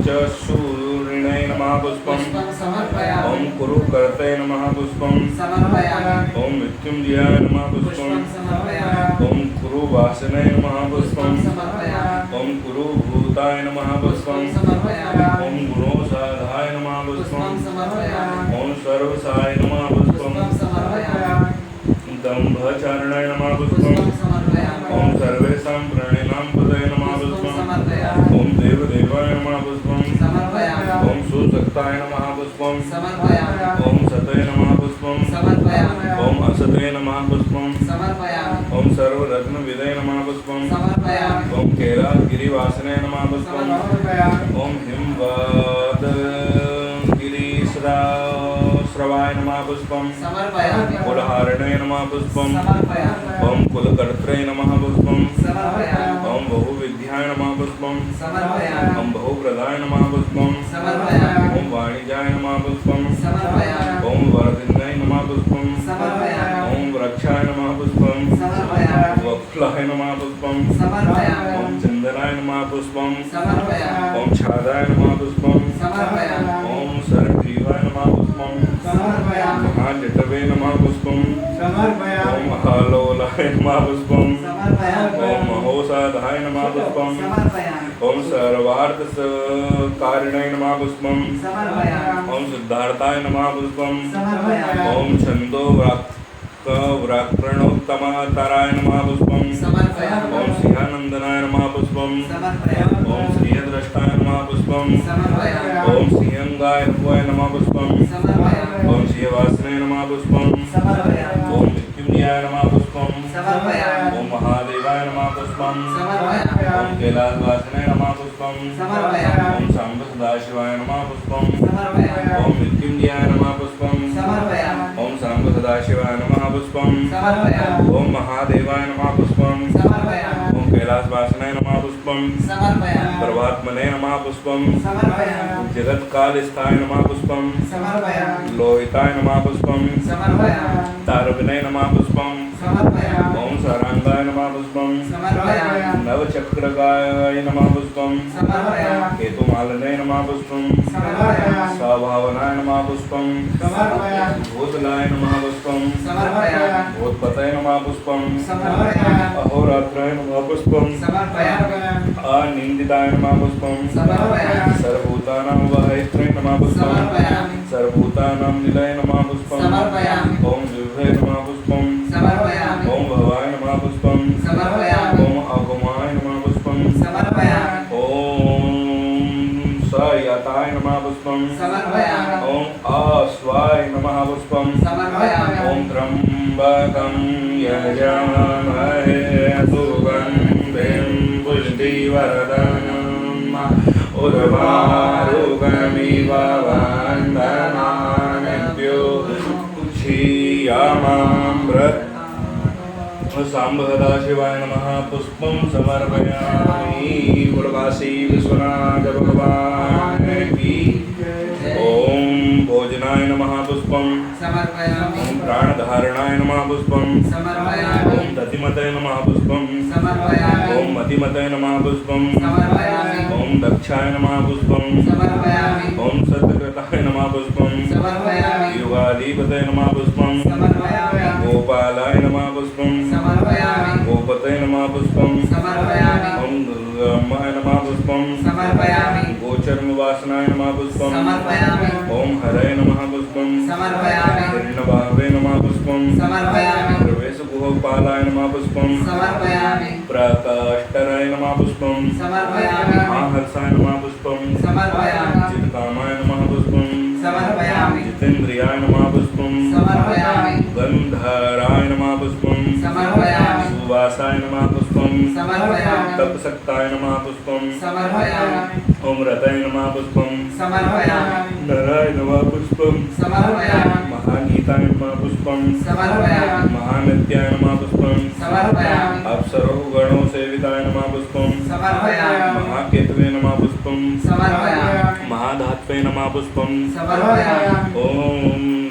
गुणचक्षुरिणे नमः। पुष्पं समर्पयामि। ओम कुरुकर्ते नमः। पुष्पं समर्पयामि। ओम मृत्युंजयाय नमः। पुष्पं समर्पयामि। ओम कुरुवासने नमः। पुष्पं समर्पयामि। ओम कुरुभूताय नमः। पुष्पं समर्पयामि। ओम गुणोषधाय नमः। पुष्पं समर्पयामि। ओम सर्वसाय नमः। पुष्पं समर्पयामि। दंभचारणाय नमः। पुष्पं समर्पयामि। ओम सर्वेषां प्राणिनां पतये नमः। पुष्पं समर्पयामि। ओम देवदेवाय नमः। पुष्पं समर्पयामि। ओम सुशक्ताय नमः। पुष्पं समर्पयामि। ओम सतये नमः। पुष्पं समर्पयामि। ओम असतये नमः। पुष्पं समर्पयामि। ओम सर्वरत्नविदये नमः। पुष्पं समर्पयामि। ओम कैलासगिरिवासिने नमः। पुष्पं समर्पयामि। ओम हिमवद्गिरिश्रावाय नमः। पुष्पं समर्पयामि। कुलहारिणे नमः। पुष्पं समर्पयामि। ओम कुलकर्त्रे नमः। पुष्पं समर्पयामि। ओम बहुविद्याय नमः। पुष्पं समर्पयामि। ओम बहुप्रदाय नमः। पुष्पं समर्पयामि। ओम वाणिज्याय नमः। पुष्पं समर्पयामि। ओम वरदिन्यै नमः। पुष्पं समर्पयामि। ओम वृक्षाय नमः। पुष्पं समर्पयामि। वक्लाय नमः। पुष्पं समर्पयामि। ओम चंदनाय नमः। पुष्पं समर्पयामि। ओम छादाय नमः। पुष्पं समर्पयामि। ओम सरजीवाय नमः। पुष्पं समर्पयामि। महाजटवे नमः। पुष्पं समर्पयामि। ओम महालोलाय नमः। पुष्पं समर्पयामि। ओम महोषधाय नमः। पुष्पं समर्पयामि। ओम सर्वार्थकारिणे नमः। पुष्पं समर्पयामि। ओम सिद्धार्थाय नमः। पुष्पं समर्पयामि। ओम छंदो व्याकरणोत्तमतराय नमः। पुष्पं समर्पयामि। ओम सिंहानंदनाय नमः। पुष्पं समर्पयामि। ओम श्रियद्रष्टाय नमः। पुष्पं समर्पयामि। ओम सिंहंगाय नमः। पुष्पं समर्पयामि। ओम शिववासने नमः। पुष्पं समर्पयामि। ओम मृत्युंजयाय नमः। पुष्पं समर्पयामि। ओम महादेवाय नमः। पुष्पं समर्पयामि। ओम कैलासवासिने नमः पुष्पं समर्पयामि। ओम सांब सदाशिवाय नमः पुष्पं समर्पयामि। ओम मृत्युंजयाय नमः पुष्पं समर्पयामि। ओम सांब सदाशिवाय नमः पुष्पं समर्पयामि। ओम महादेवाय नमः पुष्पं समर्पयामि। ओम कैलासवासिने नमः पुष्पं समर्पयामि। परमात्मने नमः पुष्पं समर्पयामि। जगत्कालस्थाय नमः पुष्पं समर्पयामि। लोहिताय नमः पुष्पं समर्पयामि। तारविनय नमः पुष्पं समर्पयामि। ओम सारंगाय नमः पुष्पं समर्पयामि। नवचक्रगाय नमः पुष्पं समर्पयामि। केतुमालने नमः पुष्पं समर्पयामि। सभावनाय नमः पुष्पं समर्पयामि। भूतलाय नमः पुष्पं समर्पयामि। भूतपतये नमः पुष्पं समर्पयामि। अहोरात्राय नमः पुष्पं समर्पयामि। अनिंदिताय नमः पुष्पं समर्पयामि। सर्वभूतानां वहैत्रे नमः पुष्पं समर्पयामि। सर्वभूतानां निलये नमः पुष्पं समर्पयामि। ओम विभवे नमः पुष्पं समर्पयामि। ओम भवाय नमः पुष्पं समर्पयामि। ओम अगमाय नमः पुष्पं समर्पयामि। ओम सयताय नमः पुष्पं समर्पयामि। ओम अस्वाय नमः पुष्पं समर्पयामि। ओम त्र्यंबकं यजामहे सुगन्धिं पुष्टिवर्धनम् उर्वारुकमिव वन्दनान्यो क्षीयमामृत सांब सदाशिवाय नमः पुष्पं समर्पयामि। गुरुवासी विश्वनाथ भगवान की ओम भोजनाय नमः पुष्पं समर्पयामि। ओम प्राणधारणाय नमः पुष्पं समर्पयामि। ओम दतिमते नमः पुष्पं समर्पयामि। ओम मतिमते नमः पुष्पं समर्पयामि। ओम दक्षाय नमः पुष्पं समर्पयामि। ओम सत्यकृताय नमः पुष्पं समर्पयामि। युगाधिपते नमः पुष्पं समर्पयामि। गोपालाय नमः पुष्पं समर्पयामि। गोपते नमः पुष्पं समर्पयामि। ओम दुर्गाम्बाय नमः पुष्पं समर्पयामि। गोचर्मवासनाय नमः पुष्पं समर्पयामि। ओम हरये नमः पुष्पं समर्पयामि। हिरण्यबाहवे नमः पुष्पं समर्पयामि। प्रवेशगुहपालाय नमः पुष्पं समर्पयामि। प्रकाष्ठराय नमः पुष्पं समर्पयामि। महाहर्षाय नमः पुष्पं समर्पयामि। चित्कामाय नमः पुष्पं समर्पयामि। जितेन्द्रियाय नमः पुष्पं समर्पयामि। गंधराय नमः पुष्पं समर्पयामि। सुवासाय नमः पुष्पं समर्पयामि। तपसक्ताय नमः पुष्पं समर्पयामि। ओम रताय नमः पुष्पं समर्पयामि। नराय नमः पुष्पं समर्पयामि। महागीताय नमः पुष्पं समर्पयामि। महानत्याय नमः पुष्पं समर्पयामि। अप्सरो गणो सेविताय नमः पुष्पं समर्पयामि। महाकेतवे नमः पुष्पं समर्पयामि। महाधात्वे नमः पुष्पं समर्पयामि। ओम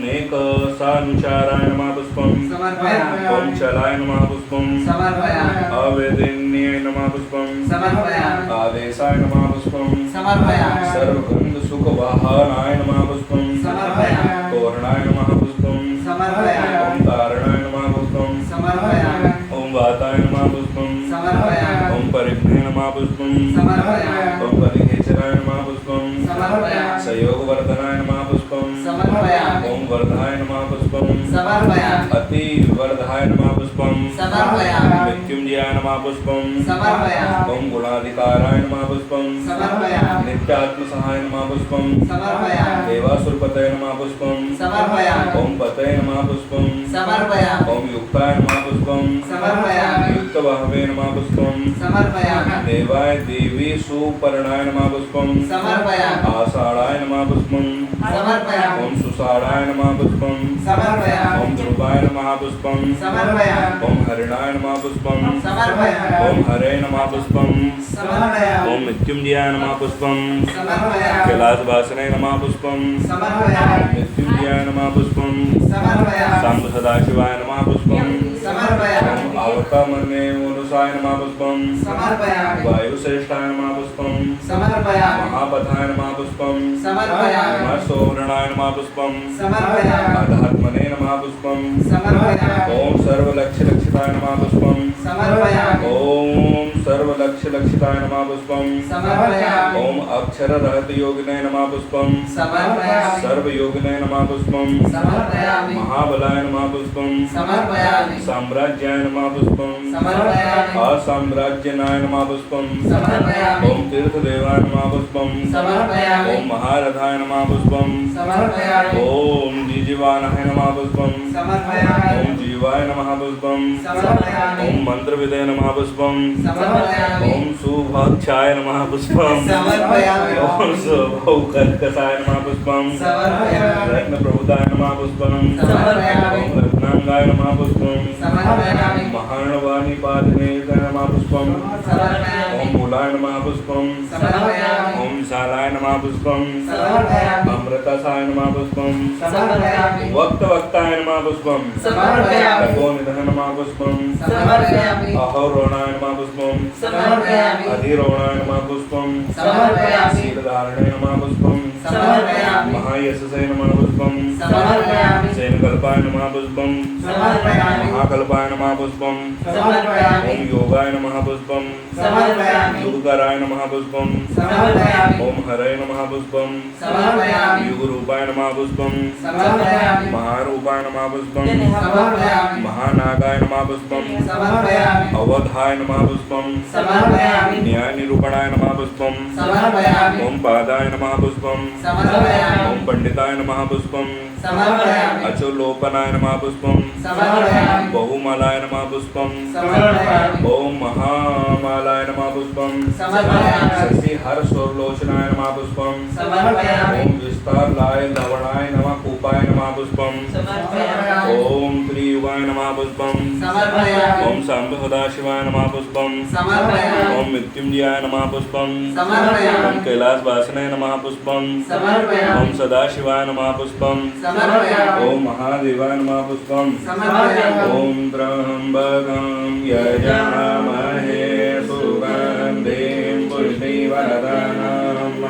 नेकसानुचाराय नमः पुष्पं समर्पयामि। ओम चलाय नमः पुष्पं समर्पयामि। अवेदिन्याय नमः पुष्पं समर्पयामि। आदेशाय नमः पुष्पं समर्पयामि। सर्वगंध सुखवाहनाय नमः पुष्पं समर्पयामि। तोरणाय नमः पुष्पं समर्पयामि। ओम तारणाय नमः पुष्पं समर्पयामि। ओम वाताय नमः पुष्पं समर्पयामि। ओम परिघ्ने नमः पुष्पं समर्पयामि। ओम परिघेचराय नमः पुष्पं समर्पयामि। सयोगवर्धनाय नमः पुष्पं समर्पयामि। ओम वर्धाय नमः पुष्पं समर्पयामि। अति वर्धाय नमः पुष्पं समर्पयामि। मृत्युंजयाय नमः पुष्पं समर्पयामि। ओम गुणाधिकाराय नमः पुष्पं समर्पयामि। नित्यात्मसहाय नमः पुष्पं समर्पयामि। देवासुरपतये नमः पुष्पं समर्पयामि। ओम पतये नमः पुष्पं समर्पयामि। ओम युक्ताय नमः पुष्पं समर्पयामि। युक्तबाहवे नमः पुष्पं समर्पयामि। देवाय देवी सुपर्णाय नमः पुष्पं समर्पयामि। आषाढ़ाय नमः पुष्पं समर्पयामि। ओम सुषाढ़ाय नमः पुष्पं समर्पयामि। ओम ध्रुवाय नमः पुष्पं समर्पयामि। ओम हरिणाय नमः पुष्पं समर्पयामि। ओम हरे नमः पुष्पं समर्पयामि। ओम मृत्युंजयाय नमः पुष्पं समर्पयामि। कैलासवासिने नमः पुष्पं समर्पयामि। मृत्युंजयाय नमः पुष्पं समर्पयामि। सांब सदाशिवाय नमः पुष्पं समर्पयामि। ओम आवतामन्ये मनुषाय नमः पुष्पं समर्पयामि। वायुश्रेष्ठाय नमः पुष्पं समर्पयामि। महापथाय नमः पुष्पं समर्पयामि। सोहरणाय नमः पुष्पं समर्पयामि। अधात्मने नमः पुष्पं समर्पयामि। ओम सर्वलक्ष्यलक्षिताय नमः पुष्पं समर्पयामि। ओम सर्वलक्ष्यलक्षिताय नमः पुष्पं समर्पयामि। ओम अक्षररहित योगिने नमः पुष्पं समर्पयामि। सर्वयोगिने नमः पुष्पं समर्पयामि। महाबलाय नमः पुष्पं समर्पयामि। साम्राज्याय नमः पुष्पं समर्पयामि। असाम्राज्यनाय नमः पुष्पं समर्पयामि। ओम तीर्थदेवाय नमः पुष्पं समर्पयामि। ओम महारथाय नमः पुष्पं समर्पयामि। ओम जिजीवानाय नमः पुष्पं समर्पयामि। ओम जीवाय नमः पुष्पं समर्पयामि। ओम मंत्रविदे नमः पुष्पं समर्पयामि। समर्पयामि ओम शुभाक्षाय नमः पुष्पम समर्पयामि ओम शुभौकर्कसाय नमः पुष्पम समर्पयामि रत्नप्रभुताय नमः पुष्पम समर्पयामि ओम रत्नांगाय नमः पुष्पम समर्पयामि महाणवाणी पादनेय नमः पुष्पम समर्पयामि ओम मूलाय नमः पुष्पम समर्पयामि ओम शालाय नमः पुष्पम समर्पयामि अमृतसाय नमः पुष्पम समर्पयामि वक्तवक्ताय नमः पुष्पम समर्पयामि तपोनिधः नमः पुष्पम समर्पयामि अहोरोणाय नमः पुष्पम समर्पयामि अधिरोणाय नमः पुष्पम समर्पयामि शीलधारणे नमः पुष्पम समर्पयामि महायशसे नमः पुष्पम समर्पयामि सेनकल्पाय नमः पुष्पम समर्पयामि महाकल्पाय नमः पुष्पम समर्पयामि ओम योगाय नमः पुष्पम समर्पयामि युगकराय नमः पुष्पम समर्पयामि ओम हरये नमः पुष्पम समर्पयामि युगरूपाय नमः पुष्पम समर्पयामि महारूपाय नमः पुष्पम समर्पयामि महानागाय नमः पुष्पम समर्पयामि अवधाय नमः पुष्पम समर्पयामि न्यायनिरूपणाय नमः पुष्पम समर्पयामि ओम पादाय नमः पुष्पम समर्पयामि ओम पंडिताय नमः पुष्पम समर्पयामि अचोलोपनाय नमः पुष्पम समर्पयामि बहुमालाय नमः पुष्पम समर्पयामि ओम महामालाय नमः पुष्पम समर्पयामि शशि हर्षोल्लोचनाय नमः पुष्पम समर्पयामि ओम विस्तारलाय लवणाय नमः कूपाय नमः पुष्पम समर्पयामि ओम त्रियुगाय नमः पुष्पम समर्पयामि ओम सांब सदाशिवाय नमः पुष्पम समर्पयामि ओम मृत्युंजयाय नमः पुष्पम समर्पयामि ओम कैलासवासने नमः पुष्पम समर्पयामि ओम सदाशिवाय नमः पुष्पम समर्पयामि ओम महादेवाय नमः पुष्पम समर्पयामि ओम त्र्यंबकं यजामहे सुगन्धिं पुष्टिवर्धनम्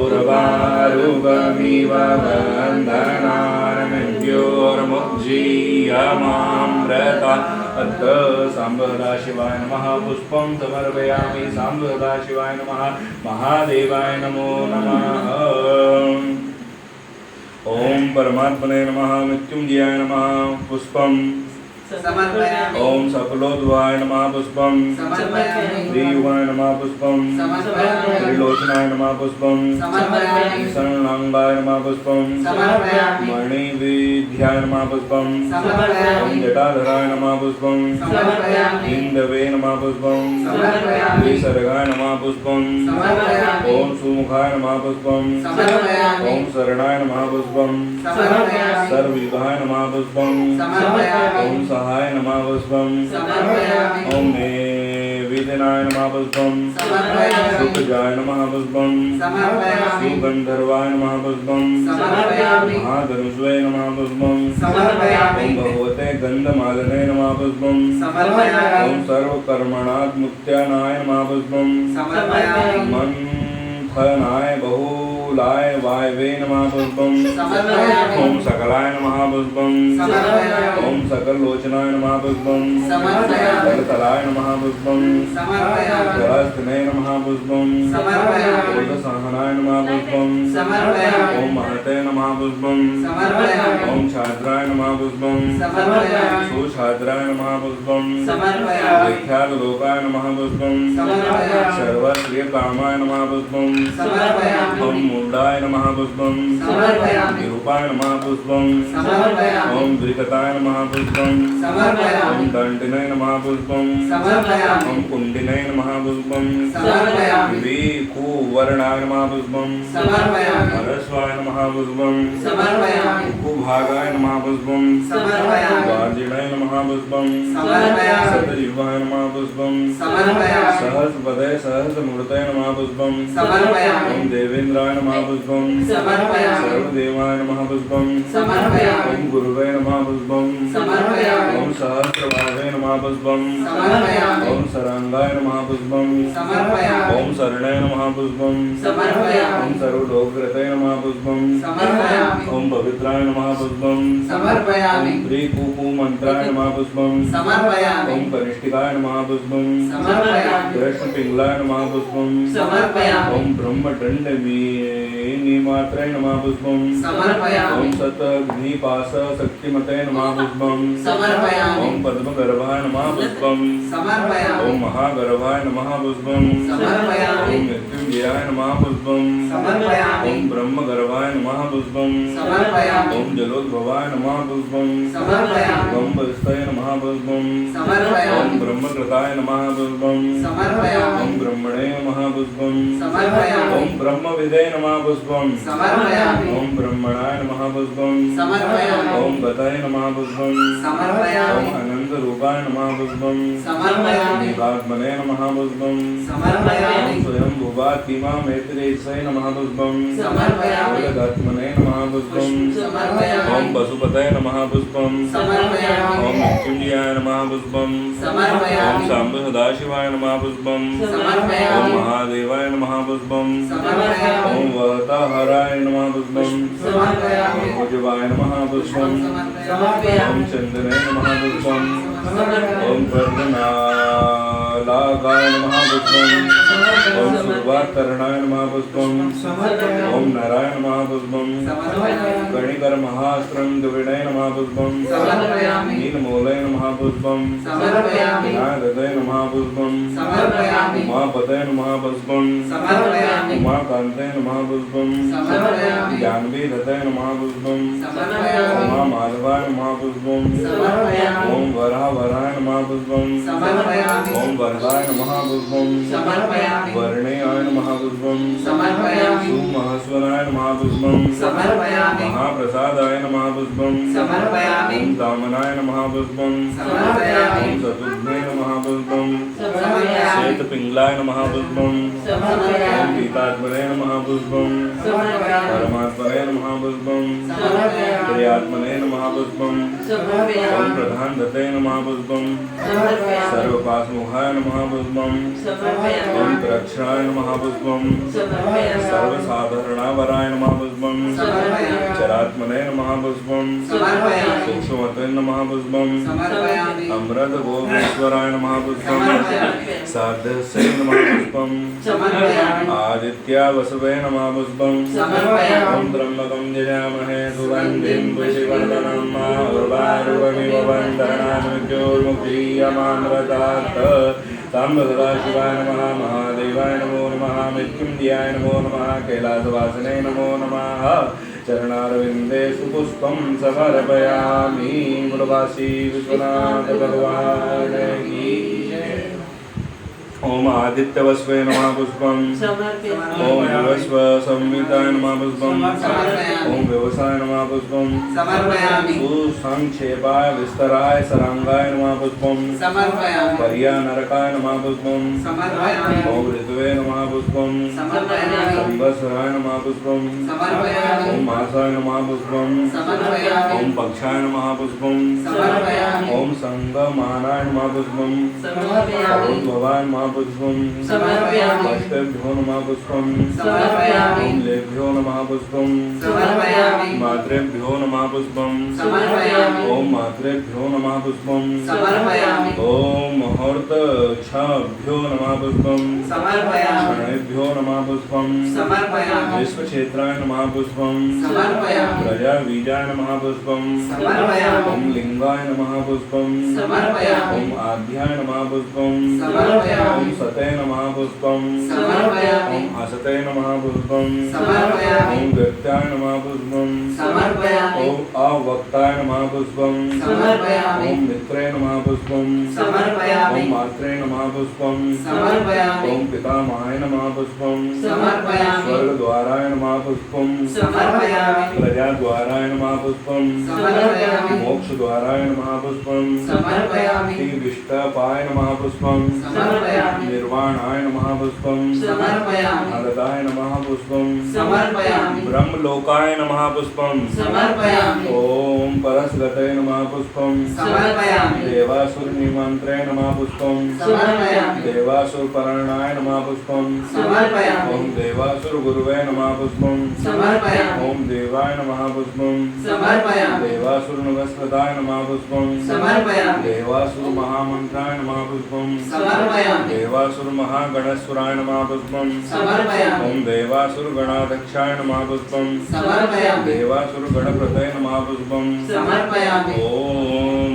उर्वारुकमिव बन्धनान् मृत्योर्मुक्षीयमामृता अथ सांब सदाशिवाय नमः पुष्पं समर्पयामि सांब सदाशिवाय नमः महादेवाय नमो नमः ओम परमात्मने नमः मृत्युंजयाय नमः पुष्पम समर्पयामि ओम सकलोद्वाय नमः पुष्पम समर्पयामि त्रियुगाय नमः पुष्पम समर्पयामि त्रिलोचनाय नमः पुष्पम समर्पयामि शरणांगाय नमः पुष्पम समर्पयामि मणिविद्याय नमः पुष्पम समर्पयामि ओम जटाधराय नमः पुष्पम समर्पयामि इंदवे नमः पुष्पम समर्पयामि द्विसर्गाय नमः पुष्पम समर्पयामि ओम सुमुखाय नमः पुष्पम समर्पयामि ओम शरणाय नमः पुष्पम समर्पयामि सर्वयुगाय नमः पुष्पम समर्पयामि ओम सहाय नमः पुष्पम समर्पयामि ओम वेदनाय नमः पुष्पम समर्पयामि सुखजाय नमः पुष्पम समर्पयामि सुगंधर्वाय नमः पुष्पम समर्पयामि महाधनुष्वे नमः पुष्पम समर्पयामि ओम भगवते गंधमादने नमः पुष्पम समर्पयामि ओम सर्वकर्मणात्मुक्त्यानाय नमः पुष्पम समर्पयामि मंथनाय बहुलाय वायवे नमः पुष्पम समर्पयामि ओम सकलाय नमः पुष्पम समर्पयामि ओम सकललोचनाय नमः पुष्पम समर्पयामि सकलतलाय नमः पुष्पम समर्पयामि जलस्तने नमः पुष्पम समर्पयामि बोधसहनाय नमः पुष्पम समर्पयामि ओम महते नमः पुष्पम समर्पयामि ओम छात्राय नमः पुष्पम समर्पयामि सुछात्राय नमः पुष्पम समर्पयामि विख्यातलोकाय नमः पुष्पम समर्पयामि सर्वश्रियकामाय नमः पुष्पम समर्पयामि ओम मुंडाय नमः पुष्पम समर्पयामि निरूपाय नमः पुष्पम समर्पयामि ओम द्विकताय नमः पुष्पम समर्पयामि ओम दंडिने नमः पुष्पम समर्पयामि ओम कुंडिने नमः पुष्पम समर्पयामि विकुवर्णाय नमः पुष्पम समर्पयामि हरस्वाय नमः पुष्पम समर्पयामि कुभागाय नमः पुष्पम समर्पयामि वाजिनाय नमः पुष्पम समर्पयामि सतजीवाय नमः पुष्पम समर्पयामि सहस्रपदे सहस्रमूर्तये नमः पुष्पम समर्पयामि ओम देवेन्द्राय नमः पुष्पम समर्पयामि सर्वदेवाय नमः पुष्पम समर्पयामि ओम गुरुवे नमः पुष्पम समर्पयामि ओम सहस्रभावे नमः पुष्पम समर्पयामि ओम शरंगाय नमः पुष्पम समर्पयामि ओम शरणे नमः पुष्पम समर्पयामि ओम सर्वलोककृते नमः पुष्पम समर्पयामि ओम पवित्राय नमः पुष्पम समर्पयामि ओम त्रिकूपू मंत्राय नमः पुष्पम समर्पयामि ओम कनिष्ठिकाय नमः पुष्पम समर्पयामि कृष्ण पिंगलाय नमः पुष्पम समर्पयामि ओम ब्रह्मदंड श्रीनिमात्रे नमः पुष्पं समर्पयामि। ओम सतग्निपास शक्तिमते नमः पुष्पं समर्पयामि। ओम पद्मगर्भाय नमः पुष्पं समर्पयामि। ओम महागर्भाय नमः पुष्पं समर्पयामि। ओम मृत्युंजयाय नमः पुष्पं समर्पयामि। ओम ब्रह्मगर्भाय नमः पुष्पं समर्पयामि। ओम जलोद्भवाय नमः पुष्पं समर्पयामि। ओम वस्तये नमः पुष्पं समर्पयामि। ओम ब्रह्मकृताय नमः पुष्पं समर्पयामि। ओम ब्रह्मणे नमः पुष्पं समर्पयामि। ओम ब्रह्मविदे नमः पुष्पं समर्पयामि। ओम ब्रह्मणाय नमः पुष्पं समर्पयामि। ओम गतये नमः पुष्पं समर्पयामि। ओम अनंत रूपाय नमः पुष्पं समर्पयामि। देवात्मने नमः पुष्पं समर्पयामि। ओम स्वयं भुवातिमा मैत्रेयसे नमः पुष्पं समर्पयामि। जगदात्मने नमः पुष्पं समर्पयामि। ओम पशुपतये नमः पुष्पं समर्पयामि। ओम मृत्युंजयाय नमः पुष्पं समर्पयामि। ओम शांब सदाशिवाय नमः पुष्पं समर्पयामि। ओम महादेवाय नमः पुष्पं समर्पयामि। ओम वहताहराय नमः पुष्पं समर्पयामि। ओम भुजवाय नमः पुष्पं समर्पयामि। ओम चंदने नमः पुष्पं समर्पयामि। ओम पर्णनालागाय नमः पुष्पं ओम सुरवातरणाय नमः पुष्पं ओम नारायण नमः पुष्पं गणिकर महास्त्रं द्रविणे नमः पुष्पं समर्पयामि। नीलमूले नमः पुष्पं समर्पयामि। विनायकते नमः पुष्पं समर्पयामि। उमापते नमः पुष्पं समर्पयामि। उमाकान्ते नमः पुष्पं समर्पयामि। जानवीधते नमः पुष्पं समर्पयामि। उमा माधवाय नमः पुष्पं समर्पयामि। ओम वराय नमः पुष्पं समर्पयामि। ओम वरदाय नमः पुष्पं समर्पयामि। वर्णेयाय नमः पुष्पं समर्पयामि। सुमहस्वनाय नमः पुष्पं समर्पयामि। महाप्रसादाय नमः पुष्पं समर्पयामि। ओम दामनाय नमः पुष्पं समर्पयामि। ओम चतुर्घ्ने नमः पुष्पं समर्पयामि। श्वेतपिङ्गलाय नमः पुष्पं ओम समर्पयामि। पीतात्मने नमः पुष्पं समर्पयामि। परमात्मने नमः पुष्पं समर्पयामि। प्रियात्मने नमः पुष्पं ओम समर्पयामि। प्रधानदते नमः पुष्पं समर्पयामि। सर्वपासमुखाय नमः पुष्पं समर्पयामि। ओम प्रक्षाय नमः पुष्पं समर्पयामि। सर्वसाधारणावराय नमः पुष्पं समर्पयामि। चरात्मने नमः पुष्पं समर्पयामि। सूक्ष्मते नमः पुष्पं समर्पयामि। अमृत गोमेश्वराय नमः पुष्पं समर्पयामि। साध्यस्य नमः पुष्पं समर्पयामि। आदित्या वसवे नमः पुष्पं समर्पयामि। ओम त्र्यम्बकं यजामहे सुगन्धिं पुष्टिवर्धनं उर्वारुकमिव बन्धनानुज्ञोर्मुक्षीयमामृतात् साम्ब सदाशिवाय नमः महादेवाय नमो नमः मृत्युंजयाय नमो नमः कैलासवासिने नमो नमः चरणारविन्दे सुपुष्पं समर्पयामि गुरुवासी विश्वनाथ भगवान की जय। ओम आदित्यवस्वे नमः पुष्पं ओम विवस्व संहिताय नमः पुष्पं ओम व्यवसाय नमः पुष्पं समर्पयामि। सुसंक्षेपाय विस्तराय सरांगाय नमः पुष्पं समर्पयामि। पर्यानरकाय नमः पुष्पं समर्पयामि। ओम ऋतवे नमः पुष्पं समर्पयामि। संवत्सराय नमः पुष्पं समर्पयामि। ओम मासाय नमः पुष्पं समर्पयामि। ओम पक्षाय नमः पुष्पं समर्पयामि। ओम संगमानाय नमः पुष्पं समर्पयामि। भवाय नमः पुष्पं समर्पयामि। अष्टभ्यो नमः पुष्पं समर्पयामि। ओम लेभ्यो नमः पुष्पं समर्पयामि। मातृभ्यो नमः पुष्पं समर्पयामि। ओम मातृभ्यो नमः पुष्पं समर्पयामि। ओम मुहूर्तच्छभ्यो नमः पुष्पं समर्पयामि। क्षणेभ्यो नमः पुष्पं समर्पयामि। विश्वक्षेत्राय नमः पुष्पं समर्पयामि। प्रजाबीजाय नमः पुष्पं समर्पयामि। ओम लिंगाय नमः पुष्पं समर्पयामि। ओम आद्याय नमः पुष्पं समर्पयामि। ओम सते नमः पुष्पं समर्पयामि। ओम असते नमः पुष्पं समर्पयामि। ओम व्यक्ताय नमः पुष्पं समर्पयामि। ओम अवक्ताय नमः पुष्पं समर्पयामि। ओम मित्रे नमः पुष्पं समर्पयामि। ओम मात्रे नमः पुष्पं समर्पयामि। ओम पितामहाय नमः पुष्पं समर्पयामि। स्वर्गद्वाराय नमः पुष्पं समर्पयामि। प्रजाद्वाराय नमः पुष्पं समर्पयामि। मोक्षद्वाराय नमः पुष्पं समर्पयामि। श्रीविष्टपाय नमः पुष्पं समर्पयामि। निर्वाणाय नमः पुष्पं समर्पयामि। नारदाय नमः पुष्पं समर्पयामि। ब्रह्मलोकाय नमः पुष्पं समर्पयामि। ओम परसगते नमः पुष्पं समर्पयामि। देवासुरनिमन्त्रे नमः पुष्पं समर्पयामि। देवासुरपरणाय नमः पुष्पं समर्पयामि। ओम देवासुरगुरुवे नमः पुष्पं समर्पयामि। ओम देवाय नमः पुष्पं समर्पयामि। देवासुरनमस्कृताय नमः पुष्पं समर्पयामि। देवासुरमहामन्त्राय नमः पुष्पं समर्पयामि। देवासुरमहागणाधिपतये गणेश्वराय नमः पुष्पं समर्पयामि। ओम देवासुरगणाध्यक्षाय नमः पुष्पं समर्पयामि। देवासुरगणप्रतये नमः पुष्पं समर्पयामि। ओम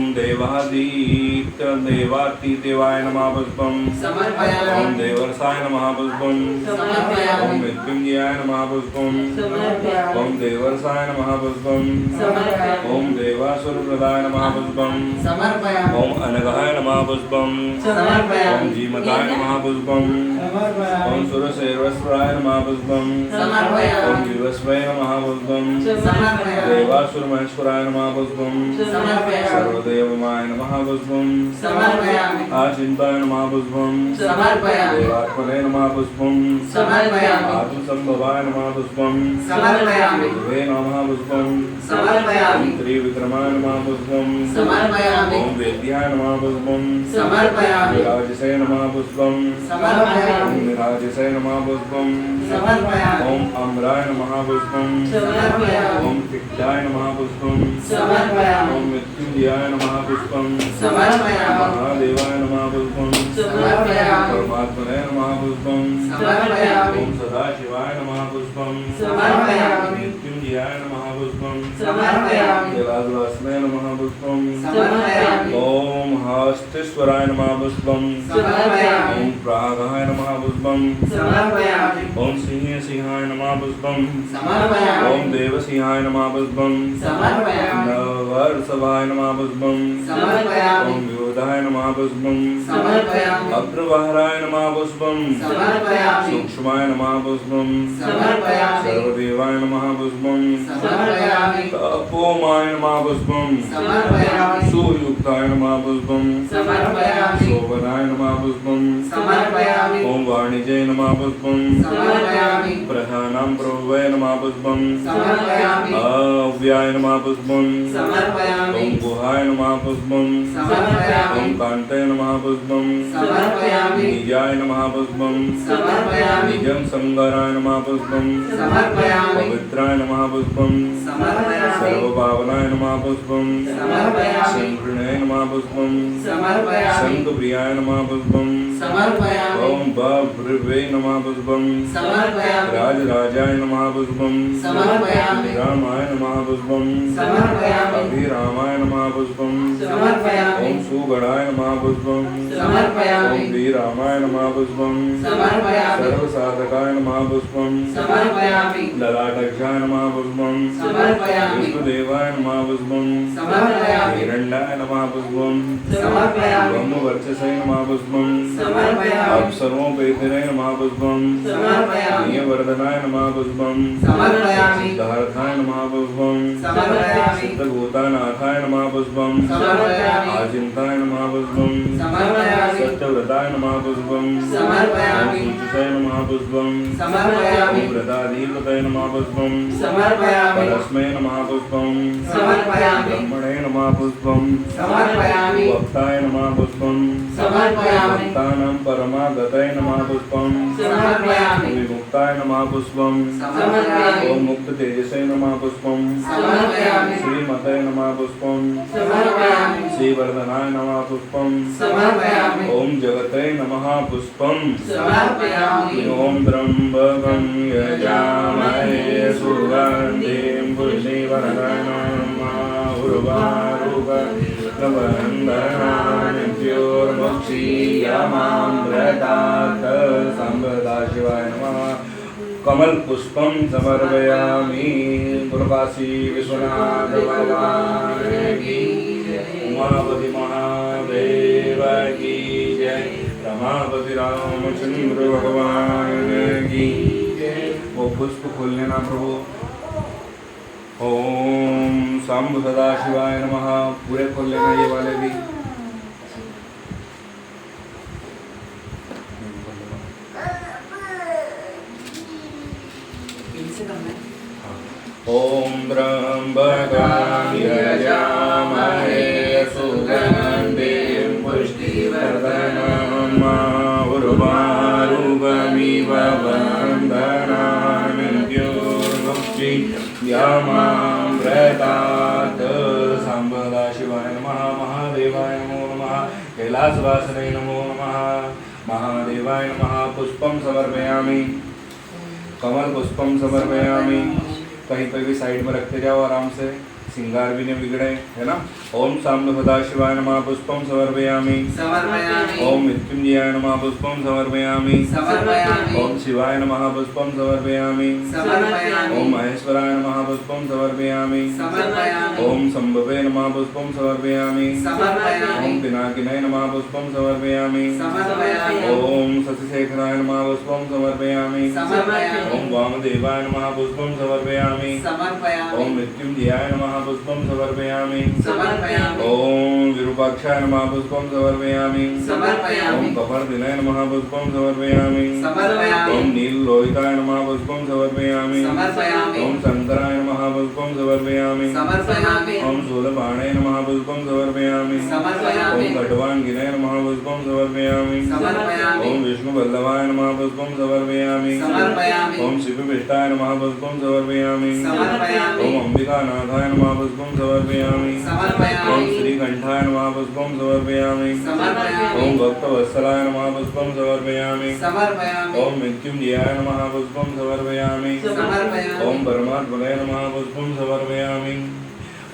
देवातीदेवाय नमः पुष्पं समर्पयामि। ओम देवर्षाय नमः पुष्पं समर्पयामि। ओम मृत्युंजयाय नमः पुष्पं समर्पयामि। ओम देवर्षाय नमः पुष्पं समर्पयामि। ओम देवासुरप्रदाय नमः पुष्पं समर्पयामि। ओम अनघाय नमः पुष्पं समर्पयामि। ओम जीमताय नमः पुष्पं ओम सुरसेवस्वराय नमः पुष्पं समर्पयामि। ओम विवस्वय नमः पुष्पं समर्पयामि। देवासुरमहेश्वराय नमः पुष्पं समर्पयामि। सर्वदेवमाय नमः पुष्पं समर्पयामि। आचिन्ताय नमः पुष्पं समर्पयामि। देवात्मने नमः पुष्पं समर्पयामि। आत्मसंभवाय नमः पुष्पं समर्पयामि। वे नमः पुष्पं समर्पयामि। त्रिविक्रमाय नमः पुष्पं समर्पयामि। ओम वेद्याय नमः पुष्पं समर्पयामि। विराजसे नमः पुष्पं समर्पयामि। विराजसे नमः पुष्पं समर्पयामि। ओम अम्राय नमः पुष्पं समर्पयामि। ओम पिट्टाय नमः पुष्पं समर्पयामि। ओम मृत्युंजयाय नमः पुष्पं समर्पयामि। महादेवाय नमः पुष्पं समर्पयामि। परमात्मने नमः पुष्पं समर्पयामि। ओम सदाशिवाय नमः पुष्पं समर्पयामि। मृत्युंजयाय नमः पुष्पं समर्पयामि। देवासुरासने नमः पुष्पं समर्पयामि। ओम हस्तेश्वराय नमः पुष्पं समर्पयामि। ओम प्रागाय नमः पुष्पं समर्पयामि। ओम सिंहाय नमः पुष्पं समर्पयामि। ओम देवसिंहाय नमः पुष्पं समर्पयामि। नववर्षभाय नमः पुष्पं समर्पयामि। ओम विबुधाय नमः पुष्पं समर्पयामि। अग्रवाहराय नमः पुष्पं समर्पयामि। सूक्ष्माय नमः पुष्पं समर्पयामि। सर्वदेवाय नमः पुष्पं समर्पयामि। तपोमाय नमः पुष्पं समर्पयामि। सुयुक्ताय नमः पुष्पं समर्पयामि। शोभनाय नमः पुष्पं समर्पयामि। ओम वाणिज्ये नमः पुष्पं समर्पयामि। प्रधानां प्रभवे नमः पुष्पं समर्पयामि। अव्याय नमः पुष्पं समर्पयामि। ओम गुहाय नमः पुष्पं समर्पयामि। ओम कान्ते नमः पुष्पं समर्पयामि। निजाय नमः पुष्पं समर्पयामि। निजं संगाराय नमः पुष्पं समर्पयामि। पवित्राय नमः पुष्पं समर्पयामि। सर्वभावनाय नमः पुष्पं समर्पयामि। शङ्कृणे नमः पुष्पं समर्पयामि। शङ्खप्रियाय नमः पुष्पं समर्पयामि। ओम बभ्रवे नमः पुष्पं समर्पयामि। राजराजाय नमः पुष्पं समर्पयामि। रामाय नमः पुष्पं समर्पयामि। अभिरामाय नमः पुष्पं समर्पयामि। ओम सुगणाय नमः पुष्पं समर्पयामि। ओम वीरामाय नमः पुष्पं समर्पयामि। सर्वसाधकाय नमः पुष्पं समर्पयामि। ललाटक्षाय नमः पुष्पं समर्पयामि। विष्णुदेवाय नमः पुष्पं समर्पयामि। हिरण्याय नमः पुष्पं समर्पयामि। ब्रह्मवर्चसे नमः पुष्पं समर्पयामि। अप्सरोपेतरे नमः पुष्पं समर्पयामि। नियवर्धनाय नमः पुष्पं समर्पयामि। सिद्धार्थाय नमः पुष्पं समर्पयामि। सिद्धभूतानाथाय नमः पुष्पं समर्पयामि। आचिन्ताय नमः पुष्पं समर्पयामि। सत्यव्रताय नमः पुष्पं समर्पयामि। सूचसे नमः पुष्पं समर्पयामि। व्रताधीपतये नमः पुष्पं समर्पयामि। परस्मै नमः पुष्पं समर्पयामि। ब्रह्मणे नमः पुष्पं समर्पयामि। वक्ताय नमः पुष्पं समर्पयामि। भक्तानां परमागतये नमः पुष्पं समर्पयामि। विमुक्ताय नमः पुष्पं समर्पयामि। ओम मुक्ततेजसे नमः पुष्पं समर्पयामि। श्रीमते नमः पुष्पं समर्पयामि। श्रीवर्धनाय नमः पुष्पं समर्पयामि। ओम जगते नमः पुष्पं समर्पयामि। ओम त्र्यंबकं यजामहे सुगन्धिं पुष्टिवर्धनम् उर्वारुकवन्दनान्योर्मुक्षीयमामृतात् संवदाशिवाय नमः। कमल पुष्पं समर्पयामि। गुरुकाशी विश्वनाथ भगवान की उमापति महादेव की जय। रमापति रामचंद्र भगवान की जय। वो पुष्प खोल लेना प्रभु। ओम शंभु सदाशिवाय नमः। पूरे खोल लेना ये वाले भी। ओम त्र्यंबकं यजामहे सुगन्धिं पुष्टिवर्धनम् उर्वारुकमिव वन्दनान्योर्मुक्षीयमामृतात् संवदाशिवाय नमः। महादेवाय नमो नमः। कैलासवासने नमो नमः। महादेवाय नमः। पुष्पम समर्पयामि। कमल पुष्पम समर्पयामि। कहीं पे भी साइड में रखते जाओ आराम से, श्रृंगार भी नहीं बिगड़े, है ना। ओम सांब सदाशिवाय नमः पुष्पम समर्पयामि। समर्पयामि। ओम मृत्युंजयाय नमः पुष्पम समर्पयामि। समर्पयामि। ओम शिवाय नमः पुष्पम समर्पयामि। समर्पयामि। ओम महेश्वराय नमः पुष्पम समर्पयामि। समर्पयामि। ओम संभवे नमः पुष्पम समर्पयामि। समर्पयामि। ओम पिनाकिने नमः पुष्पम समर्पयामि। समर्पयामि। ओम शशिशेखराय नमः पुष्पम समर्पयामि। समर्पयामि। ओम वामदेवाय नमः पुष्पम समर्पयामि। समर्पयामि। ओम मृत्युंजयाय नमः पुष्पम समर्पयामि। समर्पयामि। ओम विरूपाक्षाय नमः पुष्पम समर्पयामि। समर्पयामि। ओम कपर्दिने नमः पुष्पम समर्पयामि। समर्पयामि। ओम नीललोहिताय नमः पुष्पम समर्पयामि। समर्पयामि। ओम शंकराय नमः पुष्पम समर्पयामि। समर्पयामि। ओम शूलपाणे नमः पुष्पम समर्पयामि। समर्पयामि। ओम खड्वांगिने नमः पुष्पम समर्पयामि। समर्पयामि। ओम विष्णुवल्लभाय नमः पुष्पम समर्पयामि। समर्पयामि। ओम शिवविष्टाय नमः पुष्पम समर्पयामि। समर्पयामि। ओम अंबिकानाथाय नमः पुष्पम समर्पयामि। समर्पयामि। ओम श्रीकंठाय नमः पुष्पम समर्पयामि। समर्पयामि। ओम भक्तवत्सलाय नमः पुष्पम समर्पयामि। समर्पयामि। ओम मृत्युंजयाय नमः पुष्पम समर्पयामि। समर्पयामि। ओम परमात्मने नमः पुष्पम समर्पयामि।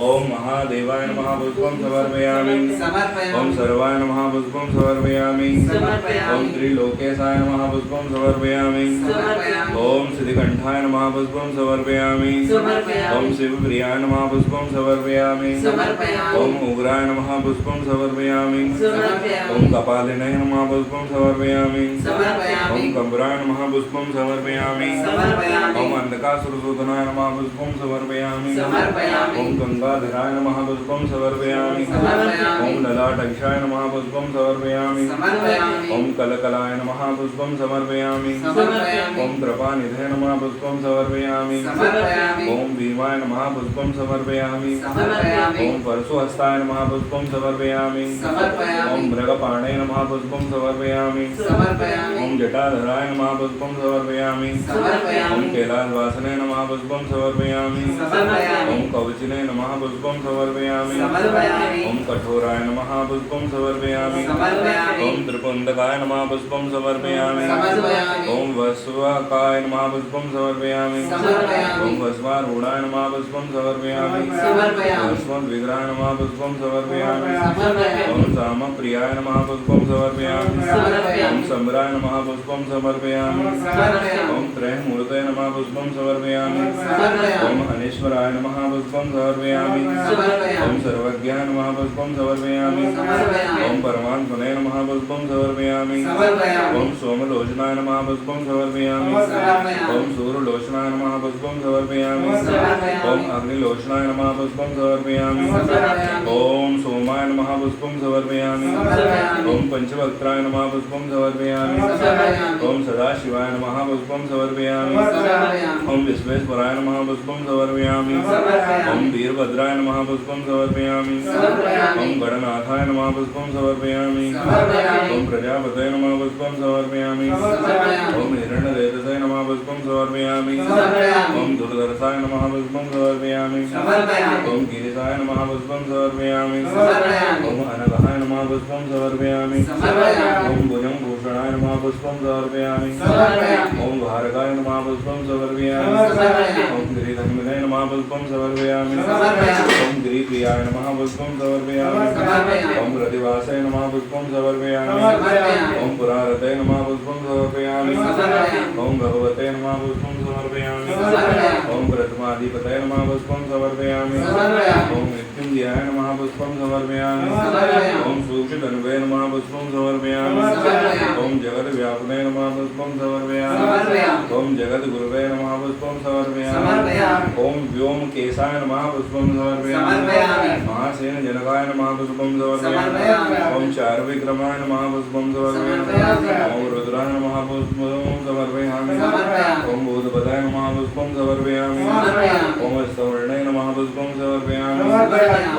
ओम महादेवाय नमः पुष्पम समर्पयामि। समर्पयामि। ओम सर्वाय नमः पुष्पम समर्पयामि। समर्पयामि। ओम त्रिलोकेशाय नमः पुष्पम समर्पयामि। समर्पयामि। ओम श्रीकंठाय नमः पुष्पम समर्पयामि। समर्पयामि। ओम शिवप्रियाय नमः पुष्पम समर्पयामि। समर्पयामि। ओम उग्राय नमः पुष्पम समर्पयामि। समर्पयामि। ओम कपालिने नमः पुष्पम समर्पयामि। समर्पयामि। ओम कम्बराय नमः पुष्पम समर्पयामि। समर्पयामि। ओम अंधकासुरसूदनाय नमः पुष्पम समर्पयामि। समर्पयामि। ओम गंगाधराय नमः पुष्पम समर्पयामि। समर्पयामि। ओम ललाटक्षाय नमः पुष्पम समर्पयामि। समर्पयामि। ओम कलकलाय नमः पुष्पम समर्पयामि। समर्पयामि। ओम कृपानिधे नमः पुष्पम समर्पयामि। समर्पयामि। ओम भीमाय नमः पुष्पम समर्पयामि। समर्पयामि। ओम परशुहस्ताय नमः पुष्पम समर्पयामि। समर्पयामि। ओम मृगपाणे नमः पुष्पम समर्पयामि। समर्पयामि। ओम जटाधराय नमः पुष्पम समर्पयामि। समर्पयामि। ओम कैलासवासने नमः पुष्पम समर्पयामि। समर्पयामि। ओम कवचिने नमः पुष्पम समर्पयामि। समर्पयामि। ओम कठोराय नमः पुष्पम समर्पयामि। समर्पयामि। ओम त्रिपुंडकाय नमः पुष्पम समर्पयामि। समर्पयामि। ओम वस्वाकाय नमः पुष्पम समर्पयामि। समर्पयामि। ओम वस्वारूढ़ाय नमः पुष्पम समर्पयामि। समर्पयामि। वस्वद्विग्रहाय नमः पुष्पम समर्पयामि। समर्पयामि। ओम सामप्रियाय नमः पुष्पम समर्पयामि। समर्पयामि। ओम सम्राय नमः पुष्पम समर्पयामि। समर्पयामि। ओम त्रयमूर्तये नमः पुष्पम समर्पयामि। समर्पयामि। ओम अनीश्वराय नमः पुष्पम समर्पयामि। समर्पयामि। ओम सर्वज्ञाय नमः पुष्पम समर्पयामि। समर्पयामि। ओम परमात्मने नमः पुष्पम समर्पयामि। समर्पयामि। ओम सोमलोचनाय नमः पुष्पम समर्पयामि। समर्पयामि। ओम सूर्यलोचनाय नमः पुष्पम समर्पयामि। समर्पयामि। ओम अग्निलोचनाय नमः पुष्पम समर्पयामि। समर्पयामि। ओम सोमाय नमः पुष्पम समर्पयामि। समर्पयामि। ओम पंचवक्त्राय नमः पुष्पम समर्पयामि। समर्पयामि। ओम सदाशिवाय नमः पुष्पम समर्पयामि। समर्पयामि। ओम विश्वेश्वराय नमः पुष्पम समर्पयामि। समर्पयामि। ओम वीरभद्राय नमः पुष्पम समर्पयामि। समर्पयामि। ओम गणनाथाय नमः पुष्पम समर्पयामि। समर्पयामि। ओम प्रजापतये नमः पुष्पम समर्पयामि। समर्पयामि। ओम हिरण्यरेतसे नमः पुष्पम समर्पयामि। समर्पयामि। ओम दुर्धर्षाय नमः पुष्पम समर्पयामि। समर्पयामि। ओम गिरिशाय नमः पुष्पम समर्पयामि। समर्पयामि। ओम अनघाय नमः पुष्पम समर्पयामि। समर्पयामि। ओम भुजंगभूषणाय नमः पुष्पम समर्पयामि। समर्पयामि। ओम भारकाय नमः पुष्पम समर्पयामि। समर्पयामि। ओम गिरिधन्वने नमः पुष्पम समर्पयामि। समर्पयामि। ओम गिरिप्रियाय नमः पुष्पम समर्पयामि। समर्पयामि। ओम प्रतिवासाय नमः पुष्पम समर्पयामि। समर्पयामि। ओम पुरारते नमः पुष्पम समर्पयामि। समर्पयामि। ओम भगवते नमः पुष्पम समर्पयामि। समर्पयामि। ओम प्रथमाधिपतये नमः पुष्पम समर्पयामि। समर्पयामि। ओम मृत्युंजयाय नमः पुष्पम समर्पयामि। समर्पयामि। ओम सूक्ष्मधन्वे नमः पुष्पम समर्पयामि। समर्पयामि। ओम जगद्व्यापने नमः पुष्पम समर्पयामि। समर्पयामि। ओम जगद्गुरवे नमः पुष्पम समर्पयामि। समर्पयामि। ओम व्योमकेशाय नमः पुष्पम समर्पयामि। समर्पयामि। महासेन जनकाय नमः पुष्पम समर्पयामि। समर्पयामि। ओम चारविक्रमाय नमः पुष्पम समर्पयामि। समर्पयामि। ओम रुद्राय नमः पुष्पम समर्पयामि। समर्पयामि। ओम भूतपताय नमः पुष्पम समर्पयामि। समर्पयामि। ओम स्तवर्णे नमः पुष्पं समर्पयामि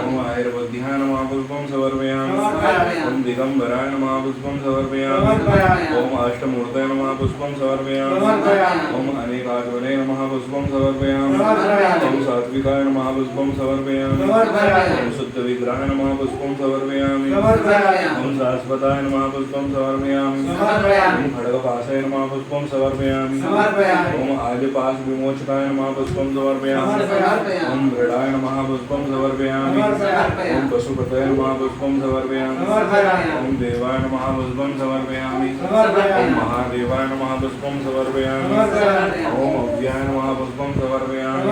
ओम आयुर्बुद्ध्याय नमः पुष्पं समर्पयामि ओम दिगंबराय नमः पुष्पं समर्पयामि ओम अष्टमूर्तये नमः पुष्पं समर्पयामि ओम अनेकात्मने नमः पुष्पं समर्पयामि ओम सात्विकाय नमः पुष्पं समर्पयामि ओम शुद्ध विग्रहाय नमः पुष्पं समर्पयामि ओम शाश्वताय नमः पुष्पं समर्पयामि ओम खड्गपाशाय नमः पुष्पं समर्पयामि ओम आदिपाश विमोचकाय नमः पुष्पं समर्पयामि ओम मृडाय नमः पुष्पं समर्पयामि ओम पशुपतये नमः पुष्पं समर्पयामि ओम देवाय नमः पुष्पं समर्पयामि ओम महादेवाय नमः पुष्पं समर्पयामि ओम अव्याय नमः पुष्पं समर्पयामि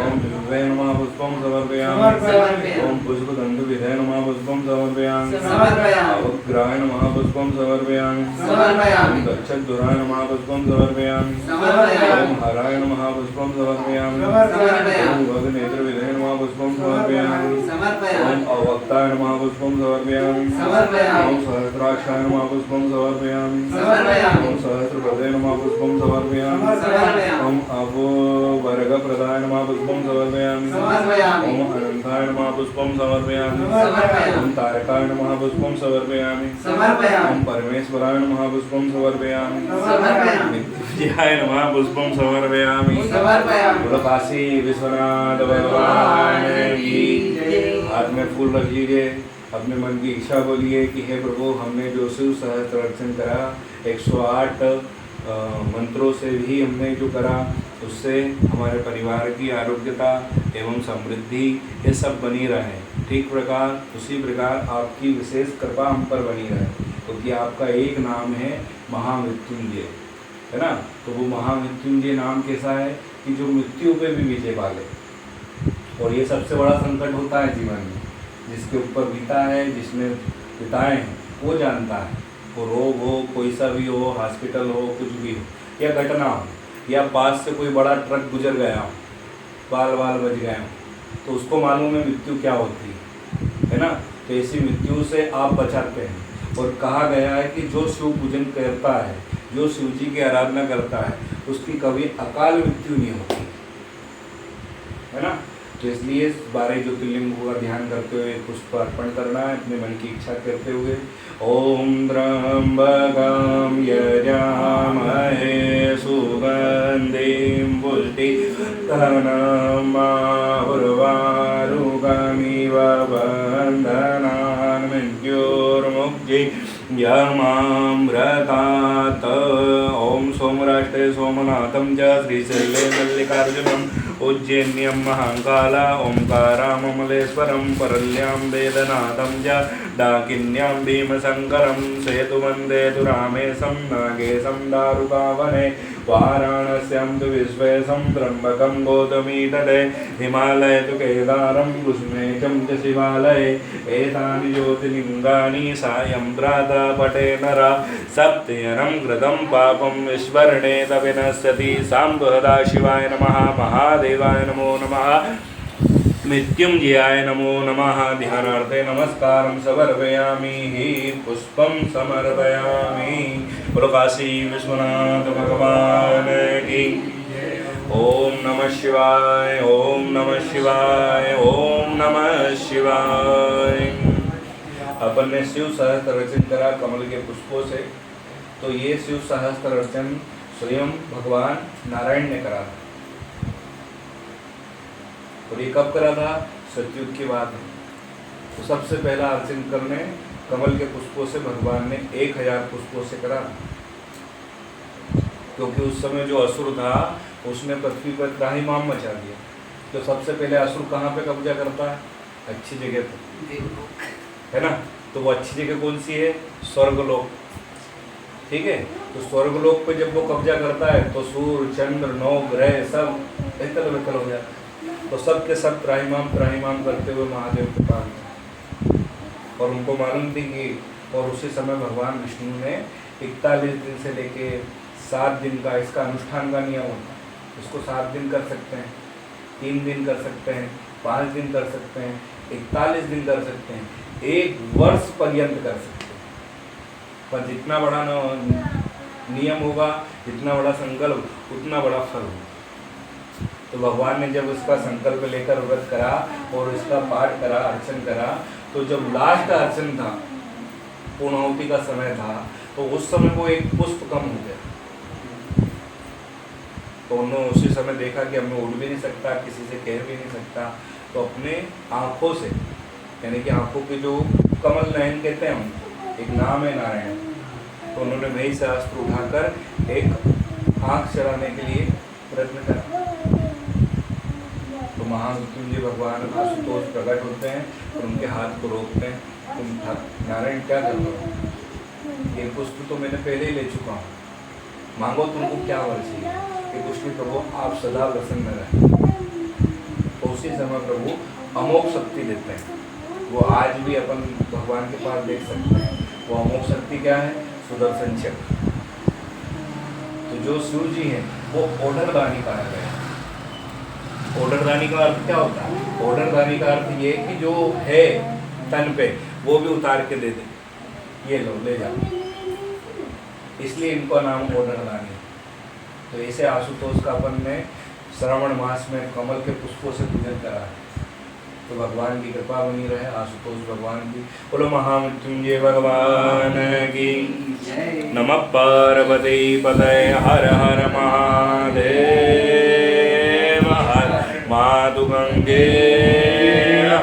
ओम विष्णवे नमः पुष्पं समर्पयामि ओम पुष्पदण्डविधये नमः पुष्पं समर्पयामि अवग्राय नमः पुष्पं समर्पयामि ओम दक्षध्वराय नमः पुष्पं समर्पयामि ओम हराय नमः पुष्पं समर्पयामि ओम भगनेत्रविधये नमः पुष्पं समर्पयामि ओम अवक्ताय नमः पुष्पं समर्पयामि ओम सहस्राक्षाय नमः पुष्पं समर्पयामि ओम सहस्रपदये नमः पुष्पं समर्पयामि ओम अववर्गप्रदाय नमः पुष्पं समर्पयामि ओम अनंताय नमः पुष्पं समर्पयामि ओम तारकाय नमः पुष्पं समर्पयामि ओम परमेश्वराय नमः पुष्पं समर्पयामि मृत्युंजयाय नमः पुष्पं समर्पयामि बोलो काशी विश्वनाथ भगवान की। हाथ में फूल रख लीजिए, अपने मन की इच्छा बोलिए कि हे प्रभु, हमने जो शिव सहस्त्र अर्चन करा 108 मंत्रों से भी हमने जो करा, उससे हमारे परिवार की आरोग्यता एवं समृद्धि ये सब बनी रहे। ठीक प्रकार उसी प्रकार आपकी विशेष कृपा हम पर बनी रहे, क्योंकि आपका एक नाम है महामृत्युंजय, है ना। तो वो महामृत्युंजय नाम कैसा है कि जो मृत्यु पे भी विजय पाले। और ये सबसे बड़ा संकट होता है जीवन में, जिसके ऊपर बीता है, जिसने बिताए हैं, वो जानता है। वो रोग हो, कोई सा भी हो, हॉस्पिटल हो, कुछ भी हो, या घटना हो, या पास से कोई बड़ा ट्रक गुजर गया हो, बाल बच गए हो, तो उसको मालूम है मृत्यु क्या होती है ना। तो ऐसी मृत्यु से आप बचाते हैं। और कहा गया है कि जो शिव पूजन करता है, जो शिव जी की आराधना करता है, उसकी कभी अकाल मृत्यु नहीं होती, है ना। तो इसलिए 12 ज्योतिर्लिंगों का ध्यान करते हुए पुष्प अर्पण करना है, अपने मन की इच्छा करते हुए। ओम त्र्यंबकं यजामहे सुगंधिं पुष्टिवर्धनमाहुर्वारुकमिव बन्धनान् मृत्युर्मुक्तियमामृतात्। ओम सोमराष्ट्रे सोमनाथं च श्रीशैले मल्लिकार्जुनम् उज्जैन्यं महाकाला ओंकाराममलेश्वरं परल्यां वेदनाथं च डाकिन्यां भीमशङ्करं सेतुवन्दे तु रामेशं नागेशं दारुकावने वाराणस्यां तु विश्वेशं त्र्यम्बकं गौतमीतटे हिमालये तु केदारं कुसुमेकं च शिवालये एतानि ज्योतिर्लिङ्गानि सायं प्रातः पठे नरः सप्तयनं कृतं पापं विस्मरणेत विनश्यति। सांबहदा शिवाय नमः, महादेवाय नमो नमः, मृत्युंजयाय नमो नमः। ध्यानार्थे नमस्कारं समर्पयामि, पुष्पं समर्पयामि। बोलो काशी विश्वनाथ भगवान की। ओम नमः शिवाय, ओम नमः शिवाय, ओम नमः शिवाय। अपन ने शिव सहस्त्र अर्चन करा कमल के पुष्पों से। तो ये शिव सहस्त्र अर्चन स्वयं भगवान नारायण ने करा था। और ये कब करा था? सतयुग की बात है। तो सबसे पहला अर्चन करने कमल के पुष्पों से भगवान ने 1000 पुष्पों से करा, क्योंकि उस समय जो असुर था उसने पृथ्वी पर त्राहिमाम मचा दिया। तो सबसे पहले असुर कहाँ पे कब्जा करता है? अच्छी जगह पे, है ना। तो वो अच्छी जगह कौन सी है? स्वर्गलोक, ठीक है। तो स्वर्गलोक पे जब वो कब्जा करता है तो सूर्य, चंद्र, 9 ग्रह सब एकल विकल हो जाते हैं। तो सब के सब त्राहिमाम करते हुए महादेव के पास, और उनको मालूम थी कि, और उसी समय भगवान विष्णु ने 41 दिन से लेके 7 दिन का इसका अनुष्ठान का नियम होता है। इसको 7 दिन कर सकते हैं, 3 दिन कर सकते हैं, 5 दिन कर सकते हैं, 41 दिन कर सकते हैं, 1 वर्ष पर्यंत कर सकते हैं। पर जितना बड़ा नियम होगा, जितना बड़ा संकल्प, उतना बड़ा फल होगा। तो भगवान ने जब उसका संकल्प लेकर व्रत करा और इसका पाठ करा, अर्चन करा, तो जब लास्ट अर्चन था, पूर्णाहुति का समय था, तो उस समय वो एक पुष्प कम हो गया। तो उन्होंने उसी समय देखा कि अब मैं उड़ भी नहीं सकता, किसी से कह भी नहीं सकता, तो अपने आँखों से, यानी कि आँखों के जो कमल नयन कहते हैं उनको, एक नाम है नारायण, तो उन्होंने वही से अस्त्र उठाकर एक आँख चलाने के लिए प्रयत्न करा। तो महामृत्युंजय भगवान आशुतोष प्रकट होते हैं और उनके हाथ को रोकते हैं। तुम नारायण क्या कर रहे हो? ये पुष्प तो मैंने पहले ही ले चुका हूँ, मांगो तुमको क्या वर चाहिए। ये पुष्प प्रभु आप सदा प्रसन्न रहे। तो उसी समय प्रभु अमोघ शक्ति देते हैं। वो आज भी अपन भगवान के पास देख सकते हैं। वो अमोघ शक्ति क्या है? सुदर्शन चक्र। तो जो शिव जी हैं वो ओढ़रदानी कहा गया है। ओढ़रदानी का अर्थ क्या होता है? ओढ़रदानी का अर्थ ये कि जो है तन पे वो भी उतार के दे दे, ये लो ले जाओ, इसलिए इनका नाम ओढ़रदानी। तो ऐसे आशुतोष का अपन ने श्रावण मास में कमल के पुष्पों से पूजन करा है। तो भगवान की कृपा बनी रहे, आशुतोष भगवान की। बोलो महामृत्युंजय भगवान की। नमः पार्वती पतये हर हर महादेव हर माधु गंगे